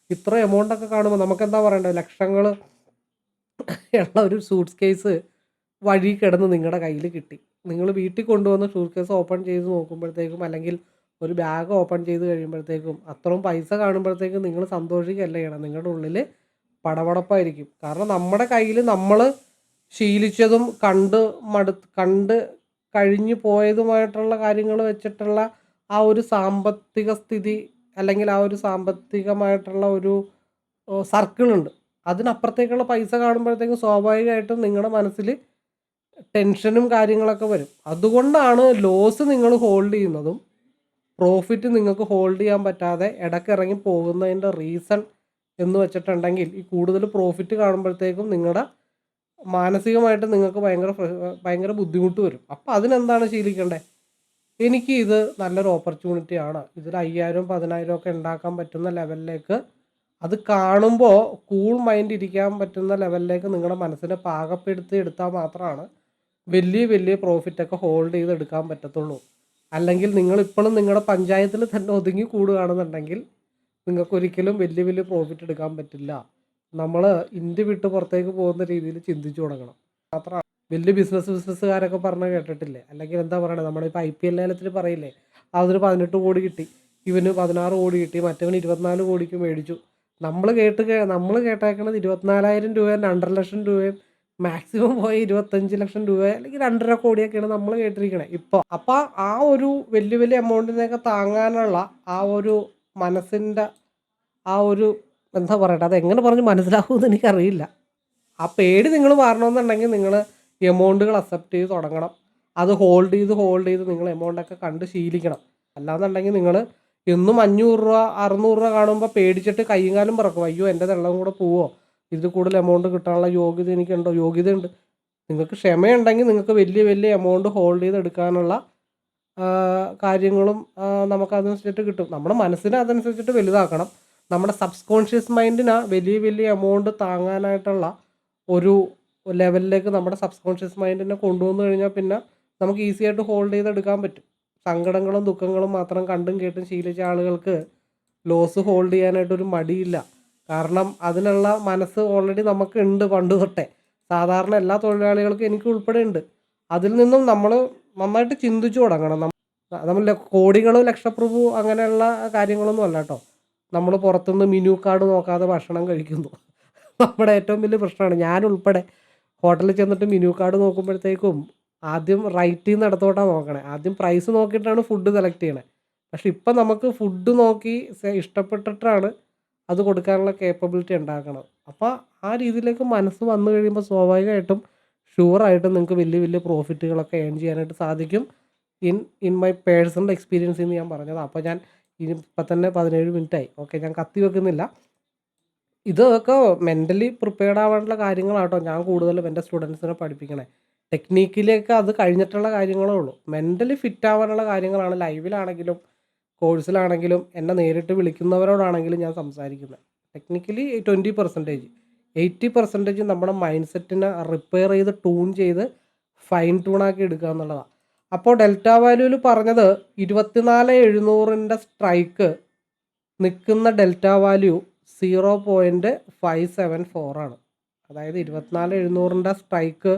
ഇത്ര എമൗണ്ടൊക്കെ കാണുമ്പോൾ നമുക്കെന്താ പറയണ്ടത്, ലക്ഷങ്ങൾ ഉള്ള ഒരു സൂട്ട് കേസ് വഴി കിടന്ന് നിങ്ങളുടെ കയ്യിൽ കിട്ടി. നിങ്ങൾ വീട്ടിൽ കൊണ്ടുവന്ന് സൂട്ട് കേസ് ഓപ്പൺ ചെയ്ത് നോക്കുമ്പോഴത്തേക്കും, അല്ലെങ്കിൽ ഒരു ബാഗ് ഓപ്പൺ ചെയ്ത് കഴിയുമ്പോഴത്തേക്കും അത്രയും പൈസ കാണുമ്പോഴത്തേക്കും നിങ്ങൾ സന്തോഷിക്കുകയല്ല ചെയ്യണം, നിങ്ങളുടെ ഉള്ളിൽ പടപടപ്പായിരിക്കും. കാരണം നമ്മുടെ കയ്യിൽ നമ്മൾ ശീലിച്ചതും കണ്ട് കഴിഞ്ഞു പോയതുമായിട്ടുള്ള കാര്യങ്ങൾ വെച്ചിട്ടുള്ള ആ ഒരു സാമ്പത്തിക സ്ഥിതി, അല്ലെങ്കിൽ ആ ഒരു സാമ്പത്തികമായിട്ടുള്ള ഒരു സർക്കിളുണ്ട്. അതിനപ്പുറത്തേക്കുള്ള പൈസ കാണുമ്പോഴത്തേക്കും സ്വാഭാവികമായിട്ടും നിങ്ങളുടെ മനസ്സിൽ ടെൻഷനും കാര്യങ്ങളൊക്കെ വരും. അതുകൊണ്ടാണ് ലോസ് നിങ്ങൾ ഹോൾഡ് ചെയ്യുന്നതും പ്രോഫിറ്റ് നിങ്ങൾക്ക് ഹോൾഡ് ചെയ്യാൻ പറ്റാതെ ഇടയ്ക്കിറങ്ങി പോകുന്നതിൻ്റെ റീസൺ എന്ന് വെച്ചിട്ടുണ്ടെങ്കിൽ, ഈ കൂടുതൽ പ്രോഫിറ്റ് കാണുമ്പോഴത്തേക്കും നിങ്ങളുടെ മാനസികമായിട്ട് നിങ്ങൾക്ക് ഭയങ്കര ബുദ്ധിമുട്ട് വരും. അപ്പോൾ അതിനെന്താണ് ശീലിക്കേണ്ടത്, എനിക്ക് ഇത് നല്ലൊരു ഓപ്പർച്യൂണിറ്റിയാണ്, ഇതിൽ 5,000 10,000 ഒക്കെ ഉണ്ടാക്കാൻ പറ്റുന്ന ലെവലിലേക്ക്, അത് കാണുമ്പോൾ കൂൾ മൈൻഡ് ഇരിക്കാൻ പറ്റുന്ന ലെവലിലേക്ക് നിങ്ങളുടെ മനസ്സിനെ പാകപ്പെടുത്തി എടുത്താൽ മാത്രമാണ് വലിയ പ്രോഫിറ്റൊക്കെ ഹോൾഡ് ചെയ്ത് എടുക്കാൻ പറ്റത്തുള്ളൂ. അല്ലെങ്കിൽ നിങ്ങളിപ്പോഴും നിങ്ങളുടെ പഞ്ചായത്തിൽ തന്നെ ഒതുങ്ങി കൂടുകയാണെന്നുണ്ടെങ്കിൽ നിങ്ങൾക്കൊരിക്കലും വലിയ വലിയ പ്രോഫിറ്റ് എടുക്കാൻ പറ്റില്ല. നമ്മൾ ഇന്ത്യ വിട്ട് പുറത്തേക്ക് പോകുന്ന രീതിയിൽ ചിന്തിച്ചു തുടങ്ങണം. മാത്രമാണ് വലിയ ബിസിനസ്സുകാരൊക്കെ പറഞ്ഞ് കേട്ടിട്ടില്ലേ? അല്ലെങ്കിൽ എന്താ പറയണത്, നമ്മളിപ്പോൾ IPL ലേലത്തിൽ പറയില്ലേ, അതിന് 18 കോടി കിട്ടി, ഇവന് 16 കോടി കിട്ടി, മറ്റവന് 24 കോടിക്ക് മേടിച്ചു. നമ്മൾ കേട്ടേക്കണത് 24,000 രൂപയും 2.5 ലക്ഷം രൂപയും മാക്സിമം പോയി 25 ലക്ഷം രൂപ അല്ലെങ്കിൽ 2.5 കോടിയൊക്കെയാണ് നമ്മൾ കേട്ടിരിക്കണേ ഇപ്പോൾ. അപ്പോൾ ആ ഒരു വലിയ വലിയ എമൗണ്ടിനെയൊക്കെ താങ്ങാനുള്ള ആ ഒരു മനസ്സിൻ്റെ ആ ഒരു എന്താ പറയട്ടെ, അതെങ്ങനെ പറഞ്ഞ് മനസ്സിലാക്കുമെന്ന് എനിക്കറിയില്ല. ആ പേടി നിങ്ങൾ മാറണമെന്നുണ്ടെങ്കിൽ നിങ്ങൾ എമൗണ്ടുകൾ അക്സെപ്റ്റ് ചെയ്ത് തുടങ്ങണം. അത് ഹോൾഡ് ചെയ്ത് നിങ്ങൾ എമൗണ്ടൊക്കെ കണ്ട് ശീലിക്കണം. അല്ലാന്നുണ്ടെങ്കിൽ നിങ്ങൾ എന്നും 500 രൂപ 600 രൂപ കാണുമ്പോൾ പേടിച്ചിട്ട് കയ്യും കാലും പറക്കും. അയ്യോ എൻ്റെ വെള്ളം കൂടെ പോവോ, ഇതിൽ കൂടുതൽ എമൗണ്ട് കിട്ടാനുള്ള യോഗ്യത എനിക്കുണ്ടോ? യോഗ്യതയുണ്ട്. നിങ്ങൾക്ക് ക്ഷമയുണ്ടെങ്കിൽ നിങ്ങൾക്ക് വലിയ വലിയ എമൗണ്ട് ഹോൾഡ് ചെയ്ത് എടുക്കാനുള്ള കാര്യങ്ങളും നമുക്കതനുസരിച്ചിട്ട് കിട്ടും. നമ്മുടെ മനസ്സിനെ അതനുസരിച്ചിട്ട് വലുതാക്കണം. നമ്മുടെ സബ്കോൺഷ്യസ് മൈൻഡിന് വലിയ വലിയ എമൗണ്ട് താങ്ങാനായിട്ടുള്ള ഒരു ലെവലിലേക്ക് നമ്മുടെ സബ്കോൺഷ്യസ് മൈൻഡിനെ കൊണ്ടുവന്നു കഴിഞ്ഞാൽ പിന്നെ നമുക്ക് ഈസി ആയിട്ട് ഹോൾഡ് ചെയ്തെടുക്കാൻ പറ്റും. സങ്കടങ്ങളും ദുഃഖങ്ങളും മാത്രം കണ്ടും കേട്ടും ശീലിച്ച ആളുകൾക്ക് ലോസ് ഹോൾഡ് ചെയ്യാനായിട്ടൊരു മടിയില്ല. കാരണം അതിനുള്ള മനസ്സ് ഓൾറെഡി നമുക്ക് ഉണ്ട് പണ്ട് തൊട്ടേ. സാധാരണ എല്ലാ തൊഴിലാളികൾക്കും എനിക്ക് ഉൾപ്പെടെ ഉണ്ട്. അതിൽ നിന്നും നമ്മൾ നന്നായിട്ട് ചിന്തിച്ചു തുടങ്ങണം. നമ്മൾ കോടികൾ ലക്ഷപ്രഭു അങ്ങനെയുള്ള കാര്യങ്ങളൊന്നും അല്ല കേട്ടോ. നമ്മൾ പുറത്തുനിന്ന് മെനു കാർഡ് നോക്കാതെ ഭക്ഷണം കഴിക്കുന്നു. നമ്മുടെ ഏറ്റവും വലിയ പ്രശ്നമാണ്. ഞാൻ ഉൾപ്പെടെ ഹോട്ടലിൽ ചെന്നിട്ട് മെനു കാർഡ് നോക്കുമ്പോഴത്തേക്കും ആദ്യം റൈറ്റിൽ നിന്ന് ഇടത്തോട്ടാണ് നോക്കണേ. ആദ്യം പ്രൈസ് നോക്കിയിട്ടാണ് ഫുഡ് സെലക്ട് ചെയ്യണേ. പക്ഷെ ഇപ്പം നമുക്ക് ഫുഡ് നോക്കി ഇഷ്ടപ്പെട്ടിട്ടാണ് അത് കൊടുക്കാനുള്ള കേപ്പബിലിറ്റി ഉണ്ടാക്കണം. അപ്പോൾ ആ രീതിയിലേക്ക് മനസ്സ് വന്നു കഴിയുമ്പോൾ സ്വാഭാവികമായിട്ടും ഷുവറായിട്ടും നിങ്ങൾക്ക് വലിയ വലിയ പ്രോഫിറ്റുകളൊക്കെ ഏൺ ചെയ്യാനായിട്ട് സാധിക്കും. ഇൻ മൈ പേഴ്സണൽ എക്സ്പീരിയൻസിൽ നിന്ന് ഞാൻ പറഞ്ഞതാണ്. അപ്പോൾ ഞാൻ ഇപ്പം തന്നെ 17 മിനിറ്റായി. ഓക്കെ, ഞാൻ കത്തി വെക്കുന്നില്ല. ഇതൊക്കെ മെൻ്റലി പ്രിപ്പയർഡ് ആവാനുള്ള കാര്യങ്ങളാട്ടോ ഞാൻ കൂടുതലും എൻ്റെ സ്റ്റുഡൻസിനെ പഠിപ്പിക്കണേ. ടെക്നിക്കിലേക്ക് അത് കഴിഞ്ഞിട്ടുള്ള കാര്യങ്ങളേ ഉള്ളൂ. മെൻ്റലി ഫിറ്റ് ആവാനുള്ള കാര്യങ്ങളാണ് ലൈവിലാണെങ്കിലും കോഴ്സിലാണെങ്കിലും എന്നെ നേരിട്ട് വിളിക്കുന്നവരോടാണെങ്കിലും ഞാൻ സംസാരിക്കുന്നത്. ടെക്നിക്കലി 20%, 80% നമ്മുടെ മൈൻഡ് സെറ്റിനെ റിപ്പയർ ചെയ്ത് ട്യൂൺ ചെയ്ത് ഫൈൻ ട്യൂണാക്കി എടുക്കുക എന്നുള്ളതാണ്. അപ്പോൾ ഡെൽറ്റ വാല്യൂവിൽ പറഞ്ഞത് 24,700ൻ്റെ സ്ട്രൈക്ക് നിൽക്കുന്ന ഡെൽറ്റ വാല്യൂ 0.574 ആണ്. അതായത് 24,700ൻ്റെ സ്ട്രൈക്ക്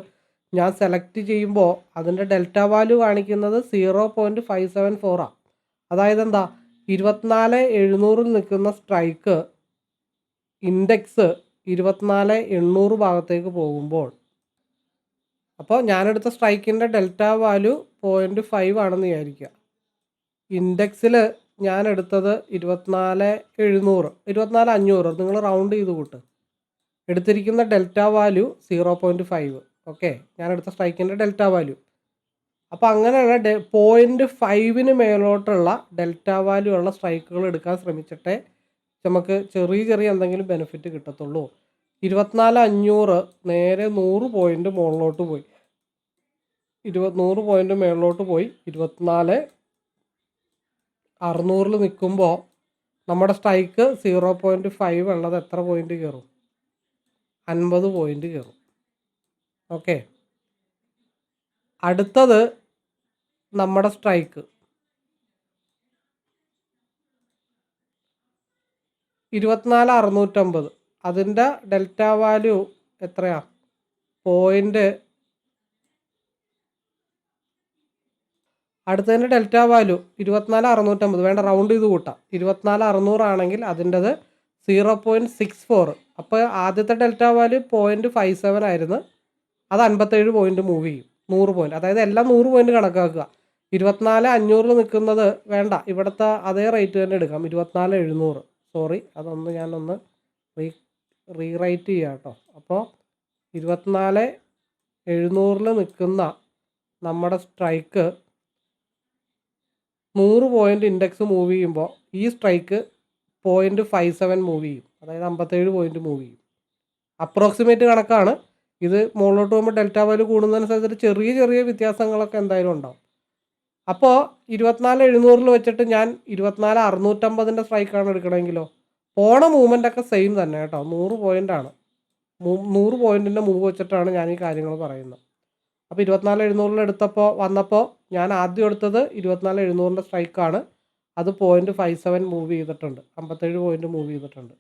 ഞാൻ സെലക്ട് ചെയ്യുമ്പോൾ അതിൻ്റെ ഡെൽറ്റ വാല്യൂ കാണിക്കുന്നത് 0.574 ആണ്. അതായത് എന്താ, 24,700ൽ നിൽക്കുന്ന സ്ട്രൈക്ക് ഇൻഡെക്സ് 24,800 ഭാഗത്തേക്ക് പോകുമ്പോൾ, അപ്പോൾ ഞാനെടുത്ത സ്ട്രൈക്കിൻ്റെ ഡെൽറ്റ വാല്യൂ 0.5 ആണെന്ന് വിചാരിക്കുക. ഇൻഡെക്സിൽ ഞാൻ എടുത്തത് 24,700, 24,500, നിങ്ങൾ റൗണ്ട് ചെയ്ത് കൂട്ട്. എടുത്തിരിക്കുന്ന ഡെൽറ്റ വാല്യൂ 0.5. ഓക്കെ, ഞാനെടുത്ത സ്ട്രൈക്കിൻ്റെ ഡെൽറ്റ വാല്യൂ. അപ്പോൾ അങ്ങനെയുള്ള 0.5ന് മേലോട്ടുള്ള ഡെൽറ്റ വാല്യൂ ഉള്ള സ്ട്രൈക്കുകൾ എടുക്കാൻ ശ്രമിച്ചിട്ടേ നമുക്ക് ചെറിയ ചെറിയ എന്തെങ്കിലും ബെനിഫിറ്റ് കിട്ടത്തുള്ളൂ. 24,500 നേരെ 100 പോയിൻ്റ് മുകളിലോട്ട് പോയി, 100 പോയിൻ്റ് മേളിലോട്ട് പോയി. 24,600ൽ നിൽക്കുമ്പോൾ നമ്മുടെ സ്ട്രൈക്ക് 0.5 ഉള്ളത് എത്ര പോയിൻ്റ് കയറും? 50 പോയിൻ്റ് കയറും. ഓക്കെ, അടുത്തത് നമ്മുടെ സ്ട്രൈക്ക് 24,650. അതിൻ്റെ ഡെൽറ്റ വാല്യൂ എത്രയാ? അടുത്തതിൻ്റെ ഡെൽറ്റ വാല്യൂ 24,650. വേണ്ട, റൗണ്ട് ചെയ്ത് കൂട്ടാം. 24,600 ആണെങ്കിൽ അതിൻ്റെത് 0.64. അപ്പോൾ ആദ്യത്തെ ഡെൽറ്റ വാല്യൂ 0.57 ആയിരുന്നു. അത് 57 പോയിൻ്റ് മൂവ് ചെയ്യും. 100 പോയിൻ്റ്, അതായത് എല്ലാം 100 പോയിൻ്റ് കണക്കാക്കുക. 24,500 നിൽക്കുന്നത് വേണ്ട, ഇവിടുത്തെ അതേ റേറ്റ് തന്നെ എടുക്കാം, 24,700. സോറി, അതൊന്ന് ഞാനൊന്ന് റീറൈറ്റ് ചെയ്യാം കേട്ടോ. അപ്പോൾ 24,700ൽ നിൽക്കുന്ന നമ്മുടെ സ്ട്രൈക്ക് 100 പോയിൻ്റ് ഇൻഡെക്സ് മൂവ് ചെയ്യുമ്പോൾ ഈ സ്ട്രൈക്ക് 0.57 മൂവ് ചെയ്യും, അതായത് 57 പോയിൻ്റ് മൂവ് ചെയ്യും. അപ്രോക്സിമേറ്റ് കണക്കാണ് ഇത്. മുകളിലോട്ട് പോകുമ്പോൾ ഡെൽറ്റ വാല്യൂ കൂടുന്നതനുസരിച്ചിട്ട് ചെറിയ ചെറിയ വ്യത്യാസങ്ങളൊക്കെ എന്തായാലും ഉണ്ടാവും. അപ്പോൾ 24,700ൽ വെച്ചിട്ട് ഞാൻ 24,650ൻ്റെ സ്ട്രൈക്കാണ് എടുക്കണമെങ്കിലോ പോണ മൂവ്മെൻ്റൊക്കെ സെയിം തന്നെ കേട്ടോ. 100 പോയിൻ്റാണ്, 100 പോയിൻറ്റിൻ്റെ മൂവ് വെച്ചിട്ടാണ് ഞാൻ ഈ കാര്യങ്ങൾ പറയുന്നത്. അപ്പോൾ 24,700 എടുത്തപ്പോൾ വന്നപ്പോൾ ഞാൻ ആദ്യം എടുത്തത് 24,700 സ്ട്രൈക്കാണ്. അത് 0.57 മൂവ് ചെയ്തിട്ടുണ്ട്. 57 പോയിന്റ് മൂവ് ചെയ്തിട്ടുണ്ട്.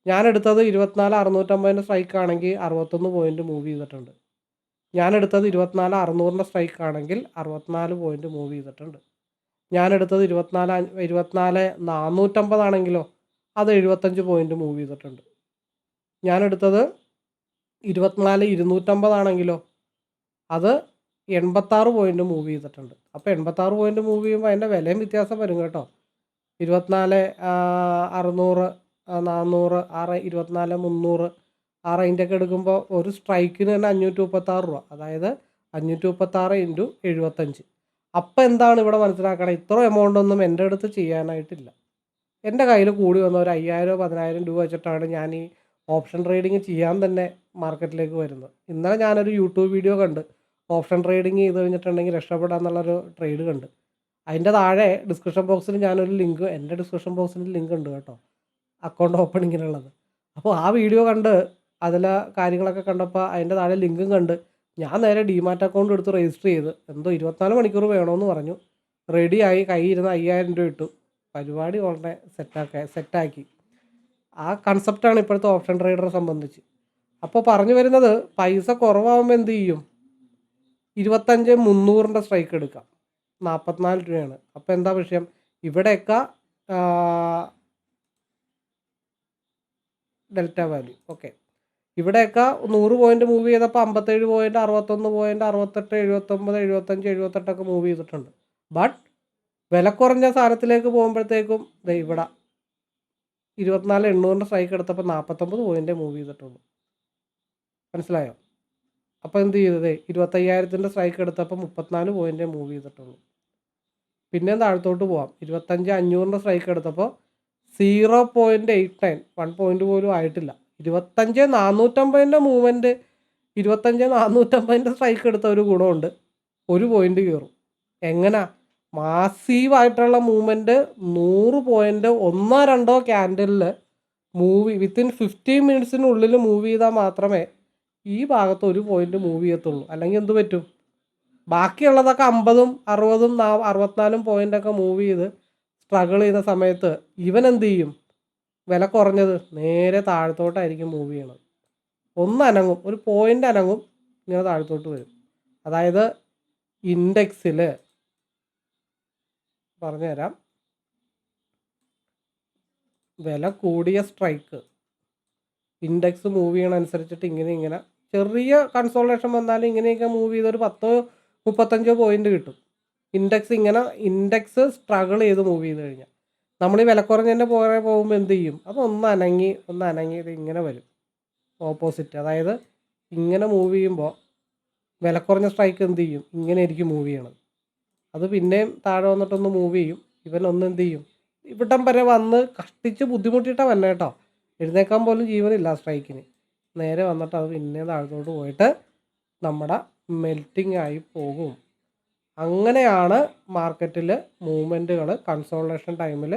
ഞാൻ എടുത്തത് 24,650 സ്ട്രൈക്ക് ആണെങ്കിൽ 61 പോയിന്റ് മൂവ് ചെയ്തിട്ടുണ്ട്. ഞാൻ എടുത്തത് 24,600 സ്ട്രൈക്ക് ആണെങ്കിൽ 64 പോയിന്റ് മൂവ് ചെയ്തിട്ടുണ്ട്. ഞാൻ എടുത്തത് 24,450 ആണെങ്കിലോ അത് 75 പോയിന്റ് മൂവ് ചെയ്തിട്ടുണ്ട്. ഞാൻ എടുത്തത് 24,250 ആണെങ്കിലോ അത് 86 പോയിന്റ് മൂവ് ചെയ്തിട്ടുണ്ട്. അപ്പോൾ 86 പോയിന്റ് മൂവ് ചെയ്യുമ്പോൾ അതിൻ്റെ വിലയും വ്യത്യാസം വരും കേട്ടോ. 24,600, 400, 24,300 ആ റേഞ്ചൊക്കെ എടുക്കുമ്പോൾ ഒരു സ്ട്രൈക്കിന് തന്നെ 536 രൂപ. അതായത് 536 ഇൻറ്റു 75. അപ്പം എന്താണ് ഇവിടെ മനസ്സിലാക്കണം, ഇത്ര എമൗണ്ട് ഒന്നും എൻ്റെ അടുത്ത് ചെയ്യാനായിട്ടില്ല. എൻ്റെ കയ്യിൽ കൂടി വന്ന ഒരു 5,000 10,000 രൂപ വെച്ചിട്ടാണ് ഞാൻ ഈ ഓപ്ഷൻ ട്രേഡിങ് ചെയ്യാൻ തന്നെ മാർക്കറ്റിലേക്ക് വരുന്നത്. ഇന്നലെ ഞാനൊരു യൂട്യൂബ് വീഡിയോ കണ്ട് ഓപ്ഷൻ ട്രേഡിങ് ചെയ്ത് കഴിഞ്ഞിട്ടുണ്ടെങ്കിൽ രക്ഷപ്പെടാമെന്നുള്ളൊരു ട്രേഡ് കണ്ട്. അതിൻ്റെ താഴെ ഡിസ്ക്രിപ്ഷൻ ബോക്സിൽ ഞാനൊരു ലിങ്ക്, എൻ്റെ ഡിസ്ക്രിപ്ഷൻ ബോക്സിൽ ലിങ്ക് ഉണ്ട് കേട്ടോ, അക്കൗണ്ട് ഓപ്പണിങ്ങിനുള്ളത്. അപ്പോൾ ആ വീഡിയോ കണ്ട് അതിലെ കാര്യങ്ങളൊക്കെ കണ്ടപ്പോൾ അതിൻ്റെ താഴെ ലിങ്കും കണ്ട് ഞാൻ നേരെ ഡിമാറ്റ് അക്കൗണ്ട് എടുത്ത് രജിസ്റ്റർ ചെയ്ത് എന്തോ 24 മണിക്കൂർ വേണമെന്ന് പറഞ്ഞു. റെഡിയായി, കയ്യിൽ ഇരുന്ന് 5,000 രൂപ ഇട്ടു. പരിപാടി വളരെ സെറ്റാക്കി. ആ കൺസെപ്റ്റാണ് ഇപ്പോഴത്തെ ഓപ്ഷൻ ട്രേഡറെ സംബന്ധിച്ച്. അപ്പോൾ പറഞ്ഞു വരുന്നത്, പൈസ കുറവാകുമ്പോൾ എന്ത് ചെയ്യും, 25,300 സ്ട്രൈക്ക് എടുക്കാം. 44 രൂപയാണ്. അപ്പോൾ എന്താ വിഷയം, ഇവിടെയൊക്കെ ഡെൽറ്റ വാല്യൂ ഓക്കെ. ഇവിടെയൊക്കെ 100 പോയിന്റ് മൂവ് ചെയ്തപ്പോൾ 57 പോയിന്റ്, 61 പോയിന്റ്, 68, 79, 75, 78 മൂവ് ചെയ്തിട്ടുണ്ട്. ബട്ട് വില കുറഞ്ഞ സാധനത്തിലേക്ക് പോകുമ്പോഴത്തേക്കും ഇവിടെ 24,800 സ്ട്രൈക്ക് എടുത്തപ്പോൾ 49 പോയിന്റ് മൂവ് ചെയ്തിട്ടുള്ളൂ. മനസ്സിലായോ? അപ്പോൾ എന്ത് ചെയ്തത്, 25,000 സ്ട്രൈക്ക് എടുത്തപ്പോൾ 34 പോയിന്റ് മൂവ് ചെയ്തിട്ടുള്ളൂ. പിന്നെ താഴത്തോട്ട് പോവാം. 25,500 സ്ട്രൈക്ക് എടുത്തപ്പോൾ 0.89, 1 പോയിന്റ് പോലും ആയിട്ടില്ല. 25,450 മൂവ്മെൻറ്റ്, 25,450 സ്ട്രൈക്ക് എടുത്ത ഒരു ഗുണമുണ്ട്, 1 പോയിന്റ് കയറും. എങ്ങനെ, മാസീവായിട്ടുള്ള മൂവ്മെൻറ്റ് 100 പോയിന്റ് 1-2 ക്യാൻഡലിൽ വിത്തിൻ 15 മിനിറ്റ്സിനുള്ളിൽ മൂവ് ചെയ്താൽ മാത്രമേ ഈ ഭാഗത്ത് 1 പോയിന്റ് മൂവ് ചെയ്യത്തുള്ളൂ. അല്ലെങ്കിൽ എന്ത് പറ്റും, ബാക്കിയുള്ളതൊക്കെ 50ഉം 60ഉം 64 പോയിൻ്റൊക്കെ മൂവ് ചെയ്ത് സ്ട്രഗിൾ ചെയ്യുന്ന സമയത്ത് ഇവൻ എന്ത് ചെയ്യും, വില കുറഞ്ഞത് നേരെ താഴത്തോട്ടായിരിക്കും മൂവ് ചെയ്യണത്. അനങ്ങും, ഒരു പോയിൻ്റ് അനങ്ങും, ഇങ്ങനെ താഴത്തോട്ട് വരും. അതായത് ഇൻഡെക്സിൽ പറഞ്ഞുതരാം, വില കൂടിയ സ്ട്രൈക്ക് ഇൻഡെക്സ് മൂവ് ചെയ്യണനുസരിച്ചിട്ട് ഇങ്ങനെ ചെറിയ കൺസോളേഷൻ വന്നാലും ഇങ്ങനെയൊക്കെ മൂവ് ചെയ്തൊരു 10-35 പോയിന്റ് കിട്ടും. ഇൻഡെക്സ് സ്ട്രഗിൾ ചെയ്ത് മൂവ് ചെയ്ത് കഴിഞ്ഞാൽ നമ്മൾ ഈ വില കുറഞ്ഞതിൻ്റെ പുറകെ പോകുമ്പോൾ എന്ത് ചെയ്യും, അത് ഒന്ന് അനങ്ങി ഇത് ഇങ്ങനെ വരും ഓപ്പോസിറ്റ്. അതായത് ഇങ്ങനെ മൂവ് ചെയ്യുമ്പോൾ വില കുറഞ്ഞ സ്ട്രൈക്ക് എന്ത് ചെയ്യും, ഇങ്ങനെ ആയിരിക്കും മൂവ് ചെയ്യണത്. അത് പിന്നെയും താഴെ വന്നിട്ടൊന്ന് മൂവ് ചെയ്യും. ഇവനൊന്ന് എന്ത് ചെയ്യും, ഇവിടം വരെ വന്ന് കഷ്ടിച്ച് ബുദ്ധിമുട്ടിയിട്ടാണ് വന്നെ കേട്ടോ. എഴുന്നേക്കാൻ പോലും ജീവനില്ല സ്ട്രൈക്കിന്. നേരെ വന്നിട്ട് അത് പിന്നെയും താഴത്തോട്ട് പോയിട്ട് നമ്മുടെ മെൽറ്റിംഗ് ആയി പോകും. അങ്ങനെയാണ് മാർക്കറ്റിൽ മൂവ്മെൻറ്റുകൾ കൺസോൾട്ടേഷൻ ടൈമിൽ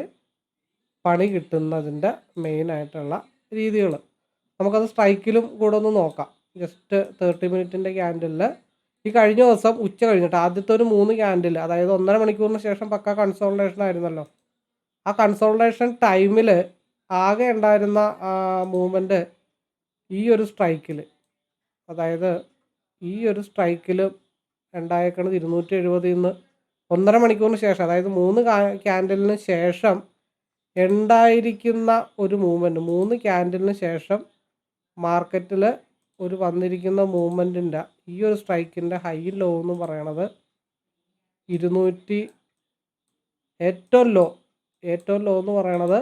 പണി കിട്ടുന്നതിൻ്റെ മെയിനായിട്ടുള്ള രീതികൾ. നമുക്കത് സ്ട്രൈക്കിലും കൂടെ ഒന്ന് നോക്കാം. ജസ്റ്റ് 30 മിനിറ്റിൻ്റെ ക്യാൻഡലിൽ ഈ കഴിഞ്ഞ ദിവസം ഉച്ച കഴിഞ്ഞിട്ട് ആദ്യത്തെ ഒരു 3 ക്യാൻഡിൽ, അതായത് 1.5 മണിക്കൂറിന് ശേഷം പക്ക കൺസോൾട്ടേഷൻ ആയിരുന്നല്ലോ. ആ കൺസോൾട്ടേഷൻ ടൈമിൽ ആകെ ഉണ്ടായിരുന്ന മൂവ്മെൻറ്റ് ഈ ഒരു സ്ട്രൈക്കിൽ, അതായത് ഈ ഒരു സ്ട്രൈക്കിൽ ഉണ്ടായേക്കണത് 270 നിന്ന് 1.5 മണിക്കൂറിന് ശേഷം, അതായത് 3 ക്യാൻഡലിന് ശേഷം ഉണ്ടായിരിക്കുന്ന ഒരു മൂവ്മെൻറ്റ്, 3 ക്യാൻഡലിന് ശേഷം മാർക്കറ്റിൽ ഒരു വന്നിരിക്കുന്ന മൂവ്മെൻറ്റിൻ്റെ ഈ ഒരു സ്ട്രൈക്കിൻ്റെ ഹൈ ലോ എന്ന് പറയണത് 200, ഏറ്റവും ലോ എന്ന് പറയണത്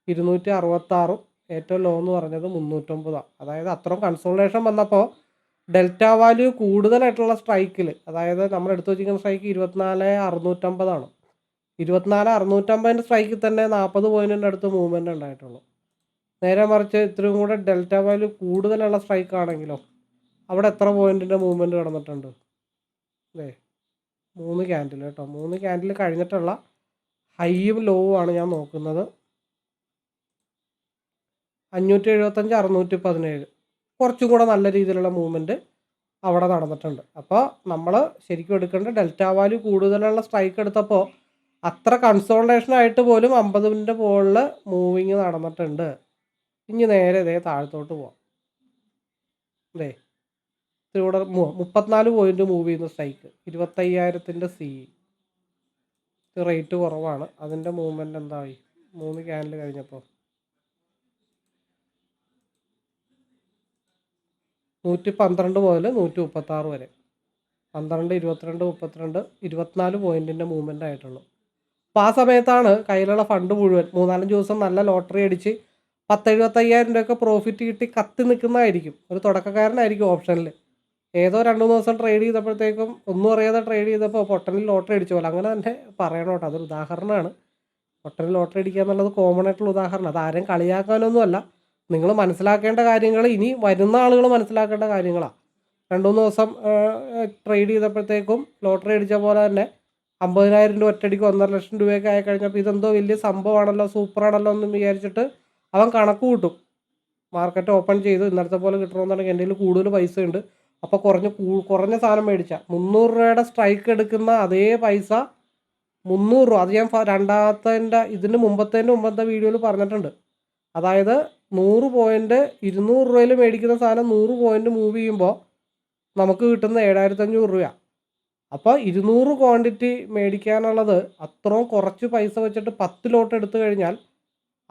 266, ഏറ്റവും ലോ എന്ന് പറഞ്ഞത് 309. അതായത് അത്രയും കൺസോൾട്ടേഷൻ വന്നപ്പോൾ ഡെൽറ്റ വാല്യൂ കൂടുതലായിട്ടുള്ള സ്ട്രൈക്കിൽ, അതായത് നമ്മൾ എടുത്തു വച്ചിരിക്കുന്ന സ്ട്രൈക്ക് 24,650 24,650 സ്ട്രൈക്കിൽ തന്നെ 40 പോയിൻറ്റിൻ്റെ അടുത്ത് മൂവ്മെൻറ്റ് ഉണ്ടായിട്ടുള്ളൂ. നേരെ മറിച്ച് ഇത്രയും കൂടെ ഡെൽറ്റ വാല്യൂ കൂടുതലുള്ള സ്ട്രൈക്ക് ആണെങ്കിലോ അവിടെ എത്ര പോയിൻറ്റിൻ്റെ മൂവ്മെൻറ്റ് കിടന്നിട്ടുണ്ട്, 3 ക്യാൻഡിൽ കേട്ടോ. 3 ക്യാൻഡിൽ കഴിഞ്ഞിട്ടുള്ള ഹൈയും ലോവും ആണ് ഞാൻ നോക്കുന്നത്. 575, 617, കുറച്ചും കൂടെ നല്ല രീതിയിലുള്ള മൂവ്മെൻറ്റ് അവിടെ നടന്നിട്ടുണ്ട്. അപ്പോൾ നമ്മൾ ശരിക്കും എടുക്കേണ്ട ഡെൽറ്റ വാല്യൂ കൂടുതലുള്ള സ്ട്രൈക്ക് എടുത്തപ്പോൾ അത്ര കൺസോൾട്ടേഷൻ ആയിട്ട് പോലും 50ൻ്റെ മുകളിൽ മൂവിങ് നടന്നിട്ടുണ്ട്. ഇനി നേരെ ഇതേ താഴത്തോട്ട് പോവാം. അല്ലേ, ഇവിടെ 34 പോയിന്റ് മൂവ് ചെയ്യുന്ന സ്ട്രൈക്ക് 25,000ൻ്റെ സി റേറ്റ് കുറവാണ്. അതിൻ്റെ മൂവ്മെൻറ്റ് എന്തായി 3 ക്യാൻഡിൽ കഴിഞ്ഞപ്പോൾ 112 മുതൽ 136 വരെ 12, 22, 32, 24 പോയിന്റിൻ്റെ മൂവ്മെൻ്റ് ആയിട്ടുള്ളൂ. അപ്പോൾ ആ സമയത്താണ് കയ്യിലുള്ള ഫണ്ട് മുഴുവൻ 3-4 ദിവസം നല്ല ലോട്ടറി അടിച്ച് 10-75,000 രൂപയൊക്കെ പ്രോഫിറ്റ് കിട്ടി കത്തി നിൽക്കുന്നതായിരിക്കും. ഒരു തുടക്കക്കാരനായിരിക്കും ഓപ്ഷനിൽ. ഏതോ 2-3 ദിവസം ട്രേഡ് ചെയ്തപ്പോഴത്തേക്കും ഒന്നും അറിയാതെ ട്രേഡ് ചെയ്തപ്പോൾ പൊട്ടനിൽ ലോട്ടറി അടിച്ച പോലെ അങ്ങനെ തന്നെ പറയണം കേട്ടോ. അതൊരു ഉദാഹരണമാണ്. പൊട്ടനിൽ ലോട്ടറി അടിക്കുക എന്നുള്ളത് കോമൺ ആയിട്ടുള്ള ഉദാഹരണം. അത് ആരും കളിയാക്കാനൊന്നുമല്ല. നിങ്ങൾ മനസ്സിലാക്കേണ്ട കാര്യങ്ങൾ ഇനി വരുന്ന ആളുകൾ മനസ്സിലാക്കേണ്ട കാര്യങ്ങളാണ്. 2-3 ദിവസം ട്രേഡ് ചെയ്തപ്പോഴത്തേക്കും ലോട്ടറി അടിച്ച പോലെ തന്നെ 50,000 രൂപ ഒറ്റയടിക്ക് 1,50,000 രൂപയൊക്കെ ആയി കഴിഞ്ഞപ്പോൾ ഇതെന്തോ വലിയ സംഭവമാണല്ലോ, സൂപ്പറാണല്ലോ എന്ന് വിചാരിച്ചിട്ട് അവൻ കണക്ക് കൂട്ടും. മാർക്കറ്റ് ഓപ്പൺ ചെയ്ത് ഇന്നലത്തെ പോലെ കിട്ടണമെന്നുണ്ടെങ്കിൽ എൻ്റെ കയ്യിൽ കൂടുതൽ പൈസ ഉണ്ട്, അപ്പോൾ കുറഞ്ഞ സാധനം മേടിച്ചാൽ 300 രൂപയുടെ സ്ട്രൈക്ക് എടുക്കുന്ന അതേ പൈസ 300 രൂപ. അത് ഞാൻ ഇതിന് മുമ്പത്തെ വീഡിയോയിൽ പറഞ്ഞിട്ടുണ്ട്. അതായത് 100 പോയിന്റ് 200 രൂപയിൽ മേടിക്കുന്ന സാധനം 100 പോയിന്റ് മൂവ് ചെയ്യുമ്പോൾ നമുക്ക് കിട്ടുന്ന 7,500 രൂപയാണ്. അപ്പോൾ 200 ക്വാണ്ടിറ്റി മേടിക്കാനുള്ളത് അത്രയും കുറച്ച് പൈസ വെച്ചിട്ട് 10 ലോട്ട് എടുത്തു കഴിഞ്ഞാൽ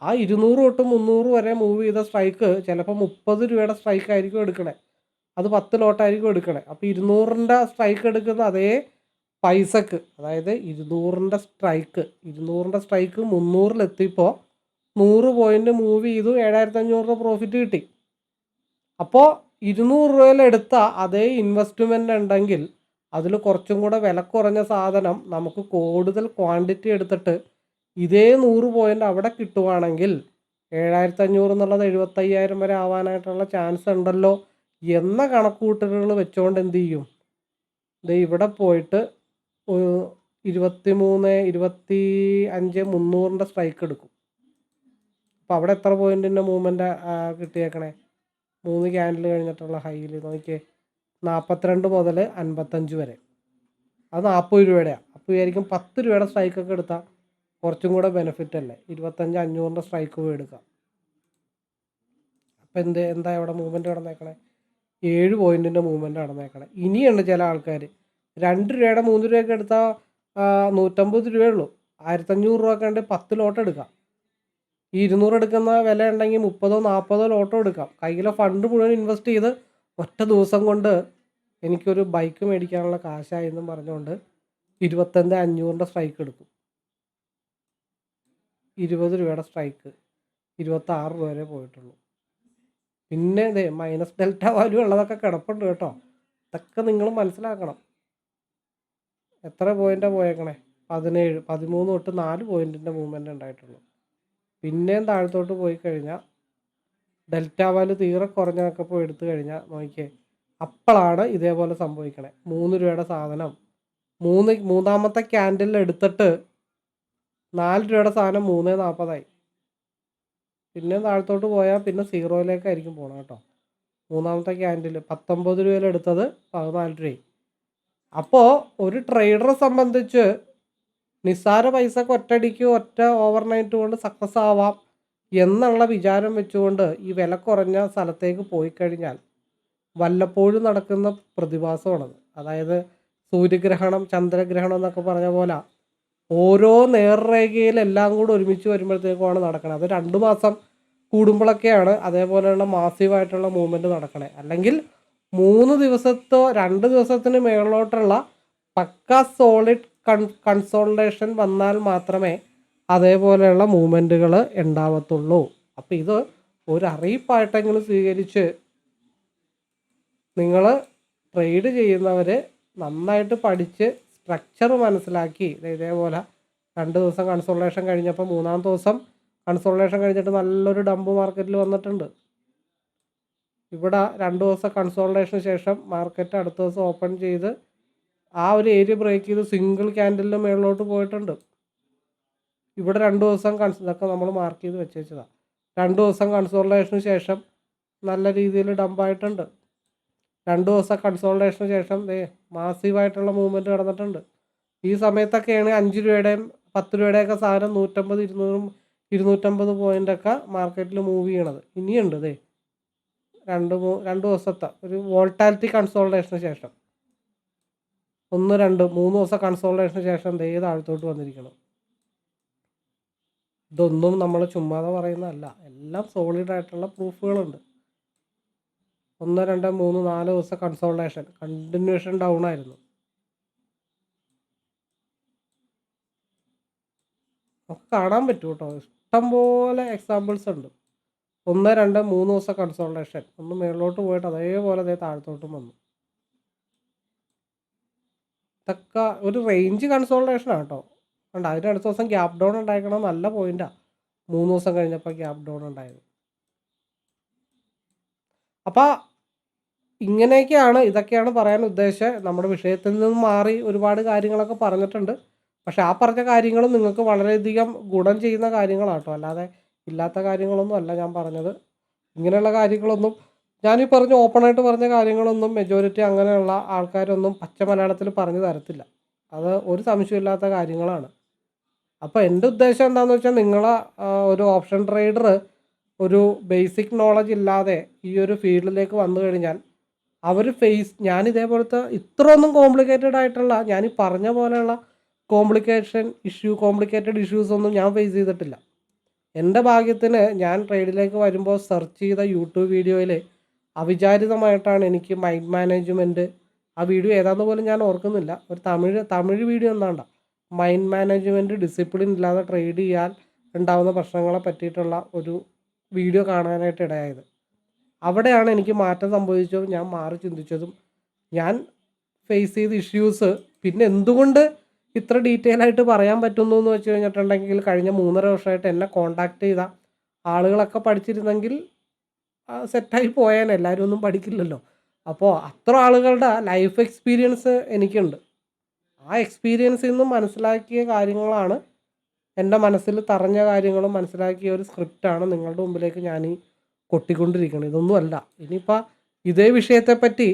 ആ 200 തൊട്ട് 300 വരെ മൂവ് ചെയ്ത സ്ട്രൈക്ക് ചിലപ്പോൾ 30 രൂപയുടെ സ്ട്രൈക്ക് ആയിരിക്കും എടുക്കണേ. അത് 10 ലോട്ടായിരിക്കും എടുക്കണേ. അപ്പോൾ 200ൻ്റെ സ്ട്രൈക്ക് എടുക്കുന്ന അതേ പൈസക്ക്, അതായത് 200ൻ്റെ സ്ട്രൈക്ക് 300-ലെത്തിയപ്പോൾ 100 പോയിന്റ് മൂവ് ചെയ്തു 7,500 രൂപ പ്രോഫിറ്റ് കിട്ടി. അപ്പോൾ 200 രൂപയിൽ എടുത്ത അതേ ഇൻവെസ്റ്റ്മെൻ്റ് ഉണ്ടെങ്കിൽ അതിൽ കുറച്ചും കൂടെ വില കുറഞ്ഞ സാധനം നമുക്ക് കൂടുതൽ ക്വാണ്ടിറ്റി എടുത്തിട്ട് ഇതേ 100 പോയിന്റ് അവിടെ കിട്ടുവാണെങ്കിൽ 7,500 എന്നുള്ളത് 75,000 വരെ ആവാനായിട്ടുള്ള ചാൻസ് ഉണ്ടല്ലോ എന്ന കണക്കുകൂട്ടലുകൾ വെച്ചുകൊണ്ട് എന്ത് ചെയ്യും, ഇവിടെ പോയിട്ട് 23, 25, 300ൻ്റെ സ്ട്രൈക്ക് എടുക്കും. അപ്പോൾ അവിടെ എത്ര പോയിന്റിൻ്റെ മൂവ്മെൻ്റ് കിട്ടിയേക്കണേ? 3 ക്യാൻഡിൽ കഴിഞ്ഞിട്ടുള്ള ഹൈയിൽ നോക്കിയേ 42 മുതൽ 55 വരെ. അത് 40 രൂപയുടെയാണ്. അപ്പോൾ വിചാരിക്കും 10 രൂപയുടെ സ്ട്രൈക്കൊക്കെ എടുത്താൽ കുറച്ചും കൂടെ ബെനിഫിറ്റ് അല്ലേ, 25-500ൻ്റെ സ്ട്രൈക്ക് പോയി എടുക്കാം. അപ്പോൾ എന്താ ഇവിടെ മൂവ്മെൻറ്റ് നടന്നേക്കണേ? 7 പോയിന്റിൻ്റെ മൂവ്മെൻറ്റ് നടന്നേക്കണേ. ഇനിയുണ്ട് ചില ആൾക്കാർ 2 രൂപയുടെ 3 രൂപയൊക്കെ എടുത്താൽ 150 രൂപയുള്ളൂ. 1,500 രൂപ ഒക്കെ ഉണ്ടെങ്കിൽ 10 ലോട്ട് എടുക്കാം. ഈ 200 എടുക്കുന്ന വില ഉണ്ടെങ്കിൽ 30-40 ലോട്ടോ എടുക്കാം. കയ്യിലെ ഫണ്ട് മുഴുവൻ ഇൻവെസ്റ്റ് ചെയ്ത് ഒറ്റ ദിവസം കൊണ്ട് എനിക്കൊരു ബൈക്ക് മേടിക്കാനുള്ള കാശായി എന്നും പറഞ്ഞുകൊണ്ട് 25-500ൻ്റെ സ്ട്രൈക്ക് എടുക്കും. 20 രൂപയുടെ സ്ട്രൈക്ക് 26 രൂപ വരെ പോയിട്ടുള്ളൂ. പിന്നെ മൈനസ് ഡെൽറ്റ വാല്യൂ ഉള്ളതൊക്കെ കിടപ്പുണ്ട് കേട്ടോ. ഇതൊക്കെ നിങ്ങൾ മനസ്സിലാക്കണം. എത്ര പോയിൻ്റാണ് പോയേക്കണേ? 17, 13 തൊട്ട് 4 പോയിന്റിൻ്റെ മൂവ്മെൻ്റ് ഉണ്ടായിട്ടുള്ളൂ. പിന്നെയും താഴത്തോട്ട് പോയി കഴിഞ്ഞാൽ ഡെൽറ്റ വാല്യൂ തീരെ കുറഞ്ഞൊക്കെ പോയി എടുത്തു കഴിഞ്ഞാൽ നോക്കിയേ, അപ്പോഴാണ് ഇതേപോലെ സംഭവിക്കണേ. 3 രൂപയുടെ സാധനം മൂന്നാമത്തെ ക്യാൻഡിൽ എടുത്തിട്ട് 4 രൂപയുടെ സാധനം 3.40 പിന്നെ താഴത്തോട്ട് പോയാൽ പിന്നെ 0യിലേക്കായിരിക്കും പോകണം കേട്ടോ. മൂന്നാമത്തെ ക്യാൻഡിൽ 19 രൂപയിൽ എടുത്തത് 14 രൂപ. അപ്പോൾ ഒരു ട്രേഡറെ സംബന്ധിച്ച് നിസ്സാര പൈസക്ക് ഒറ്റയടിക്ക് ഒറ്റ ഓവർനൈറ്റ് കൊണ്ട് സക്സസ് ആവാം എന്നുള്ള വിചാരം വെച്ചുകൊണ്ട് ഈ വില കുറഞ്ഞ സ്ഥലത്തേക്ക് പോയി കഴിഞ്ഞാൽ വല്ലപ്പോഴും നടക്കുന്ന പ്രതിഭാസമാണത്. അതായത് സൂര്യഗ്രഹണം, ചന്ദ്രഗ്രഹണം എന്നൊക്കെ പറഞ്ഞ പോലെ ഓരോ നേർരേഖയിൽ എല്ലാം കൂടെ ഒരുമിച്ച് വരുമ്പോഴത്തേക്കുമാണ് നടക്കുന്നത്. അത് 2 മാസം കൂടുമ്പോഴൊക്കെയാണ് അതേപോലെയുള്ള മാസീവായിട്ടുള്ള മൂവ്മെൻറ്റ് നടക്കണേ. അല്ലെങ്കിൽ 3 ദിവസത്തോ 2 ദിവസത്തിന് മേളിലോട്ടുള്ള പക്ക സോളിഡ് കൺസോൾട്ടേഷൻ വന്നാൽ മാത്രമേ അതേപോലെയുള്ള മൂവ്മെൻറ്റുകൾ ഉണ്ടാവത്തുള്ളൂ. അപ്പോൾ ഇത് ഒരു അറിയിപ്പായിട്ടെങ്കിലും സ്വീകരിച്ച് നിങ്ങൾ ട്രേഡ് ചെയ്യുന്നവർ നന്നായിട്ട് പഠിച്ച് സ്ട്രക്ചർ മനസ്സിലാക്കി ഇതേപോലെ 2 ദിവസം കൺസോൾട്ടേഷൻ കഴിഞ്ഞപ്പോൾ 3-ാമത്തെ ദിവസം കൺസോൾട്ടേഷൻ കഴിഞ്ഞിട്ട് നല്ലൊരു ഡംപ് മാർക്കറ്റിൽ വന്നിട്ടുണ്ട്. ഇവിടെ 2 ദിവസം കൺസോൾട്ടേഷന് ശേഷം മാർക്കറ്റ് അടുത്ത ദിവസം ഓപ്പൺ ചെയ്ത് ആ ഒരു ഏരിയ ബ്രേക്ക് ചെയ്ത് സിംഗിൾ ക്യാൻഡിലിൻ്റെ മേളിലോട്ട് പോയിട്ടുണ്ട്. ഇവിടെ 2 ദിവസം ഇതൊക്കെ നമ്മൾ മാർക്ക് ചെയ്ത് വെച്ചതാണ്. 2 ദിവസം കൺസോൾട്ടേഷന് ശേഷം നല്ല രീതിയിൽ ഡംപായിട്ടുണ്ട്. 2 ദിവസം കൺസോൾട്ടേഷന് ശേഷം മാസീവായിട്ടുള്ള മൂവ്മെൻറ്റ് നടന്നിട്ടുണ്ട്. ഈ സമയത്തൊക്കെയാണ് 5 രൂപയുടെയും 10 രൂപയുടെയൊക്കെ സാധനം 150, 200, 250 പോയിൻ്റൊക്കെ മാർക്കറ്റിൽ മൂവ് ചെയ്യണത്. ഇനിയുണ്ട് 2 ദിവസത്തെ ഒരു വോൾട്ടാലിറ്റി കൺസോൾട്ടേഷന് ശേഷം 1, 2, 3 ദിവസം കൺസോൾട്ടേഷന് ശേഷം താഴത്തോട്ട് വന്നിരിക്കണം. ഇതൊന്നും നമ്മൾ ചുമ്മാതെ പറയുന്നതല്ല, എല്ലാം സോളിഡ് ആയിട്ടുള്ള പ്രൂഫുകളുണ്ട്. 1, 2, 3, 4 ദിവസം കൺസോൾട്ടേഷൻ കണ്ടിന്യൂഷൻ ഡൗൺ ആയിരുന്നു. നമുക്ക് കാണാൻ പറ്റും കേട്ടോ, ഇഷ്ടംപോലെ എക്സാമ്പിൾസ് ഉണ്ട്. 1, 2, 3 ദിവസം കൺസോൾട്ടേഷൻ ഒന്ന് മേളിലോട്ട് പോയിട്ട് അതേപോലെ താഴത്തോട്ടും വന്നു. ഇതൊക്കെ ഒരു റേഞ്ച് കൺസോൾട്ടേഷനാണ് കേട്ടോ. ഉണ്ട്, അതിൻ്റെ അടുത്ത ദിവസം ഗ്യാപ് ഡൗൺ ഉണ്ടായിരിക്കണം. നല്ല പോയിന്റാണ് 3 ദിവസം കഴിഞ്ഞപ്പോൾ ഗ്യാപ് ഡൗൺ ഉണ്ടായത്. അപ്പോൾ ഇതൊക്കെയാണ് പറയാൻ ഉദ്ദേശിച്ചത്. നമ്മുടെ വിഷയത്തിൽ നിന്നും മാറി ഒരുപാട് കാര്യങ്ങളൊക്കെ പറഞ്ഞിട്ടുണ്ട്. പക്ഷെ ആ പറഞ്ഞ കാര്യങ്ങളും നിങ്ങൾക്ക് വളരെയധികം ഗുണം ചെയ്യുന്ന കാര്യങ്ങളാണ് കേട്ടോ, അല്ലാതെ ഇല്ലാത്ത കാര്യങ്ങളൊന്നും അല്ല ഞാൻ പറഞ്ഞത്. ഇങ്ങനെയുള്ള കാര്യങ്ങളൊന്നും ഞാനീ ഓപ്പണായിട്ട് പറഞ്ഞ കാര്യങ്ങളൊന്നും മെജോറിറ്റി അങ്ങനെയുള്ള ആൾക്കാരൊന്നും പച്ച മലയാളത്തിൽ പറഞ്ഞു തരത്തില്ല. അത് ഒരു സംശയമില്ലാത്ത കാര്യങ്ങളാണ്. അപ്പോൾ എൻ്റെ ഉദ്ദേശം എന്താണെന്ന് വെച്ചാൽ, നിങ്ങളെ ഒരു ഓപ്ഷൻ ട്രേഡർ ഒരു ബേസിക് നോളജ് ഇല്ലാതെ ഈ ഒരു ഫീൽഡിലേക്ക് വന്നു കഴിഞ്ഞാൽ ഞാൻ ഇതേപോലത്തെ ഇത്രയൊന്നും കോംപ്ലിക്കേറ്റഡ് ആയിട്ടുള്ള, ഞാൻ ഈ പറഞ്ഞ പോലെയുള്ള കോംപ്ലിക്കേറ്റഡ് ഇഷ്യൂസ് ഒന്നും ഞാൻ ഫേസ് ചെയ്തിട്ടില്ല. എൻ്റെ ഭാഗ്യത്തിന് ഞാൻ ട്രേഡിലേക്ക് വരുമ്പോൾ സെർച്ച് ചെയ്ത യൂട്യൂബ് വീഡിയോയിൽ അവിചാരിതമായിട്ടാണ് എനിക്ക് മൈൻഡ് മാനേജ്മെൻറ്റ്, ആ വീഡിയോ ഏതാണെന്ന് പോലും ഞാൻ ഓർക്കുന്നില്ല, ഒരു തമിഴ് വീഡിയോ എന്താണ്ട, മൈൻഡ് മാനേജ്മെൻറ്റ് ഡിസിപ്ലിൻ ഇല്ലാതെ ട്രേഡ് ചെയ്യാൻ ഉണ്ടാകുന്ന പ്രശ്നങ്ങളെ പറ്റിയിട്ടുള്ള ഒരു വീഡിയോ കാണാനായിട്ട് ഇടയായത്. അവിടെയാണ് എനിക്ക് മാറ്റം സംഭവിച്ചതും ഞാൻ മാറി ചിന്തിച്ചതും ഞാൻ ഫേസ് ചെയ്ത ഇഷ്യൂസ്. പിന്നെ എന്തുകൊണ്ട് ഇത്ര ഡീറ്റെയിൽ ആയിട്ട് പറയാൻ പറ്റുന്നു എന്ന് വെച്ച് കഴിഞ്ഞിട്ടുണ്ടെങ്കിൽ, കഴിഞ്ഞ 3.5 വർഷമായിട്ട് എന്നെ കോൺടാക്ട് ചെയ്ത ആളുകളൊക്കെ പഠിച്ചിരുന്നെങ്കിൽ സെറ്റായി പോയാൽ, എല്ലാവരും ഒന്നും പഠിക്കില്ലല്ലോ. അപ്പോൾ അത്ര ആളുകളുടെ ലൈഫ് എക്സ്പീരിയൻസ് എനിക്കുണ്ട്. ആ എക്സ്പീരിയൻസിൽ നിന്നും മനസ്സിലാക്കിയ കാര്യങ്ങളാണ്, എൻ്റെ മനസ്സിൽ തറഞ്ഞ കാര്യങ്ങളും മനസ്സിലാക്കിയ ഒരു സ്ക്രിപ്റ്റാണ് നിങ്ങളുടെ മുമ്പിലേക്ക് ഞാൻ ഈ കൊട്ടിക്കൊണ്ടിരിക്കുന്നത്. ഇതൊന്നുമല്ല. ഇനിയിപ്പോൾ ഇതേ വിഷയത്തെപ്പറ്റി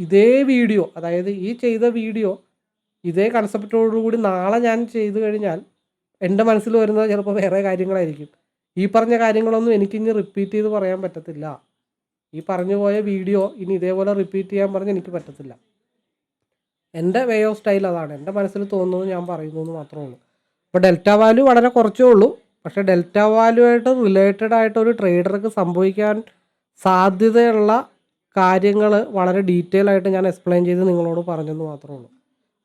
ഇതേ വീഡിയോ, അതായത് ഈ ചെയ്ത വീഡിയോ ഇതേ കൺസെപ്റ്റോടുകൂടി നാളെ ഞാൻ ചെയ്തു കഴിഞ്ഞാൽ എൻ്റെ മനസ്സിൽ വരുന്നത് ചിലപ്പോൾ വേറെ കാര്യങ്ങളായിരിക്കും. ഈ പറഞ്ഞ കാര്യങ്ങളൊന്നും എനിക്കിനി റിപ്പീറ്റ് ചെയ്ത് പറയാൻ പറ്റത്തില്ല. ഈ പറഞ്ഞു പോയ വീഡിയോ ഇനി ഇതേപോലെ റിപ്പീറ്റ് ചെയ്യാൻ പറഞ്ഞ് എനിക്ക് പറ്റത്തില്ല. എൻ്റെ വേ ഓഫ് സ്റ്റൈൽ അതാണ്. എൻ്റെ മനസ്സിൽ തോന്നുന്നത് ഞാൻ പറയുന്നു എന്ന് മാത്രമേ ഉള്ളൂ. ഇപ്പോൾ ഡെൽറ്റ വാല്യൂ വളരെ കുറച്ചേ ഉള്ളൂ. പക്ഷേ ഡെൽറ്റ വാല്യൂ ആയിട്ട് റിലേറ്റഡ് ആയിട്ട് ഒരു ട്രേഡർക്ക് സംഭവിക്കാൻ സാധ്യതയുള്ള കാര്യങ്ങൾ വളരെ ഡീറ്റെയിൽ ആയിട്ട് ഞാൻ എക്സ്പ്ലെയിൻ ചെയ്ത് നിങ്ങളോട് പറഞ്ഞെന്ന് മാത്രമേ ഉള്ളൂ.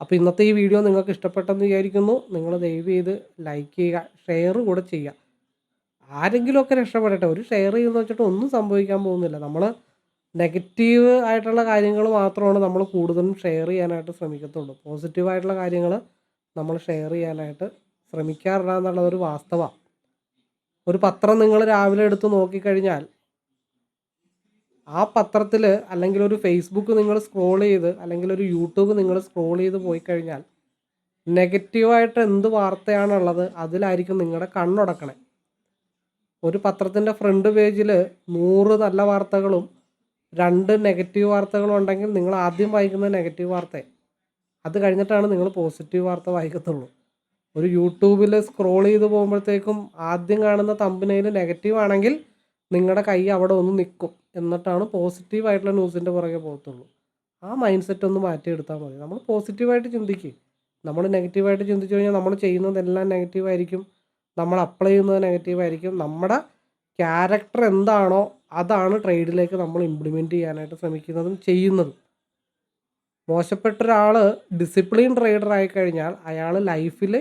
അപ്പോൾ ഇന്നത്തെ ഈ വീഡിയോ നിങ്ങൾക്ക് ഇഷ്ടപ്പെട്ടെന്ന് വിചാരിക്കുന്നു. നിങ്ങൾ ദയവ് ചെയ്ത് ലൈക്ക് ചെയ്യുക, ഷെയർ കൂടെ ചെയ്യുക. ആരെങ്കിലുമൊക്കെ രക്ഷപ്പെടട്ടെ. ഒരു ഷെയർ ചെയ്യുന്ന വെച്ചിട്ട് ഒന്നും സംഭവിക്കാൻ പോകുന്നില്ല. നമ്മൾ നെഗറ്റീവ് ആയിട്ടുള്ള കാര്യങ്ങൾ മാത്രമാണ് നമ്മൾ കൂടുതലും ഷെയർ ചെയ്യാനായിട്ട് ശ്രമിക്കത്തുള്ളൂ. പോസിറ്റീവായിട്ടുള്ള കാര്യങ്ങൾ നമ്മൾ ഷെയർ ചെയ്യാനായിട്ട് ശ്രമിക്കാറില്ല എന്നുള്ളതൊരു വാസ്തവമാണ്. ഒരു പത്രം നിങ്ങൾ രാവിലെ എടുത്ത് നോക്കിക്കഴിഞ്ഞാൽ ആ പത്രത്തിൽ, അല്ലെങ്കിൽ ഒരു ഫേസ്ബുക്ക് നിങ്ങൾ സ്ക്രോൾ ചെയ്ത്, അല്ലെങ്കിൽ ഒരു യൂട്യൂബ് നിങ്ങൾ സ്ക്രോൾ ചെയ്ത് പോയി കഴിഞ്ഞാൽ നെഗറ്റീവായിട്ട് എന്ത് വാർത്തയാണുള്ളത് അതിലായിരിക്കും നിങ്ങളുടെ കണ്ണുടക്കണേ. ഒരു പത്രത്തിൻ്റെ ഫ്രണ്ട് പേജിൽ 100 നല്ല വാർത്തകളും 2 നെഗറ്റീവ് വാർത്തകളും ഉണ്ടെങ്കിൽ നിങ്ങൾ ആദ്യം വായിക്കുന്നത് നെഗറ്റീവ് വാർത്തയെ. അത് കഴിഞ്ഞിട്ടാണ് നിങ്ങൾ പോസിറ്റീവ് വാർത്ത വായിക്കത്തുള്ളൂ. ഒരു യൂട്യൂബിൽ സ്ക്രോൾ ചെയ്ത് പോകുമ്പോഴത്തേക്കും ആദ്യം കാണുന്ന തമ്പനയിൽ നെഗറ്റീവ് ആണെങ്കിൽ നിങ്ങളുടെ കൈ അവിടെ ഒന്ന് നിൽക്കും. എന്നിട്ടാണ് പോസിറ്റീവായിട്ടുള്ള ന്യൂസിൻ്റെ പുറകെ പോകത്തുള്ളൂ. ആ മൈൻഡ് സെറ്റ് ഒന്ന് മാറ്റിയെടുത്താൽ മതി. നമ്മൾ പോസിറ്റീവായിട്ട് ചിന്തിക്കുക. നമ്മൾ നെഗറ്റീവായിട്ട് ചിന്തിച്ചു കഴിഞ്ഞാൽ നമ്മൾ ചെയ്യുന്നതെല്ലാം നെഗറ്റീവായിരിക്കും. നമ്മൾ അപ്ലൈ ചെയ്യുന്നത് നെഗറ്റീവായിരിക്കും. നമ്മുടെ ക്യാരക്ടർ എന്താണോ അതാണ് ട്രേഡിലേക്ക് നമ്മൾ ഇംപ്ലിമെൻറ്റ് ചെയ്യാനായിട്ട് ശ്രമിക്കുന്നതും ചെയ്യുന്നതും. മോശപ്പെട്ട ഒരാൾ ഡിസിപ്ലിൻ ട്രേഡർ ആയിക്കഴിഞ്ഞാൽ അയാൾ ലൈഫിൽ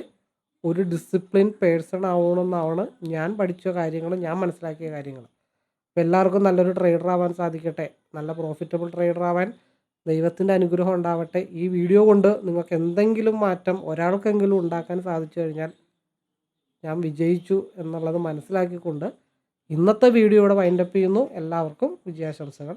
ഒരു ഡിസിപ്ലിൻ പേഴ്സൺ ആവണമെന്നാണ് ഞാൻ പഠിച്ച കാര്യങ്ങൾ, ഞാൻ മനസ്സിലാക്കിയ കാര്യങ്ങൾ. അപ്പോൾ എല്ലാവർക്കും നല്ലൊരു ട്രേഡർ ആവാൻ സാധിക്കട്ടെ. നല്ല പ്രോഫിറ്റബിൾ ട്രേഡർ ആവാൻ ദൈവത്തിൻ്റെ അനുഗ്രഹം ഉണ്ടാവട്ടെ. ഈ വീഡിയോ കൊണ്ട് നിങ്ങൾക്ക് എന്തെങ്കിലും മാറ്റം ഒരാൾക്കെങ്കിലും ഉണ്ടാക്കാൻ സാധിച്ചു കഴിഞ്ഞാൽ ഞാൻ വിജയിച്ചു എന്നുള്ളത് മനസ്സിലാക്കിക്കൊണ്ട് ഇന്നത്തെ വീഡിയോ ഇവിടെ വൈൻഡപ്പ് ചെയ്യുന്നു. എല്ലാവർക്കും വിജയാശംസകൾ.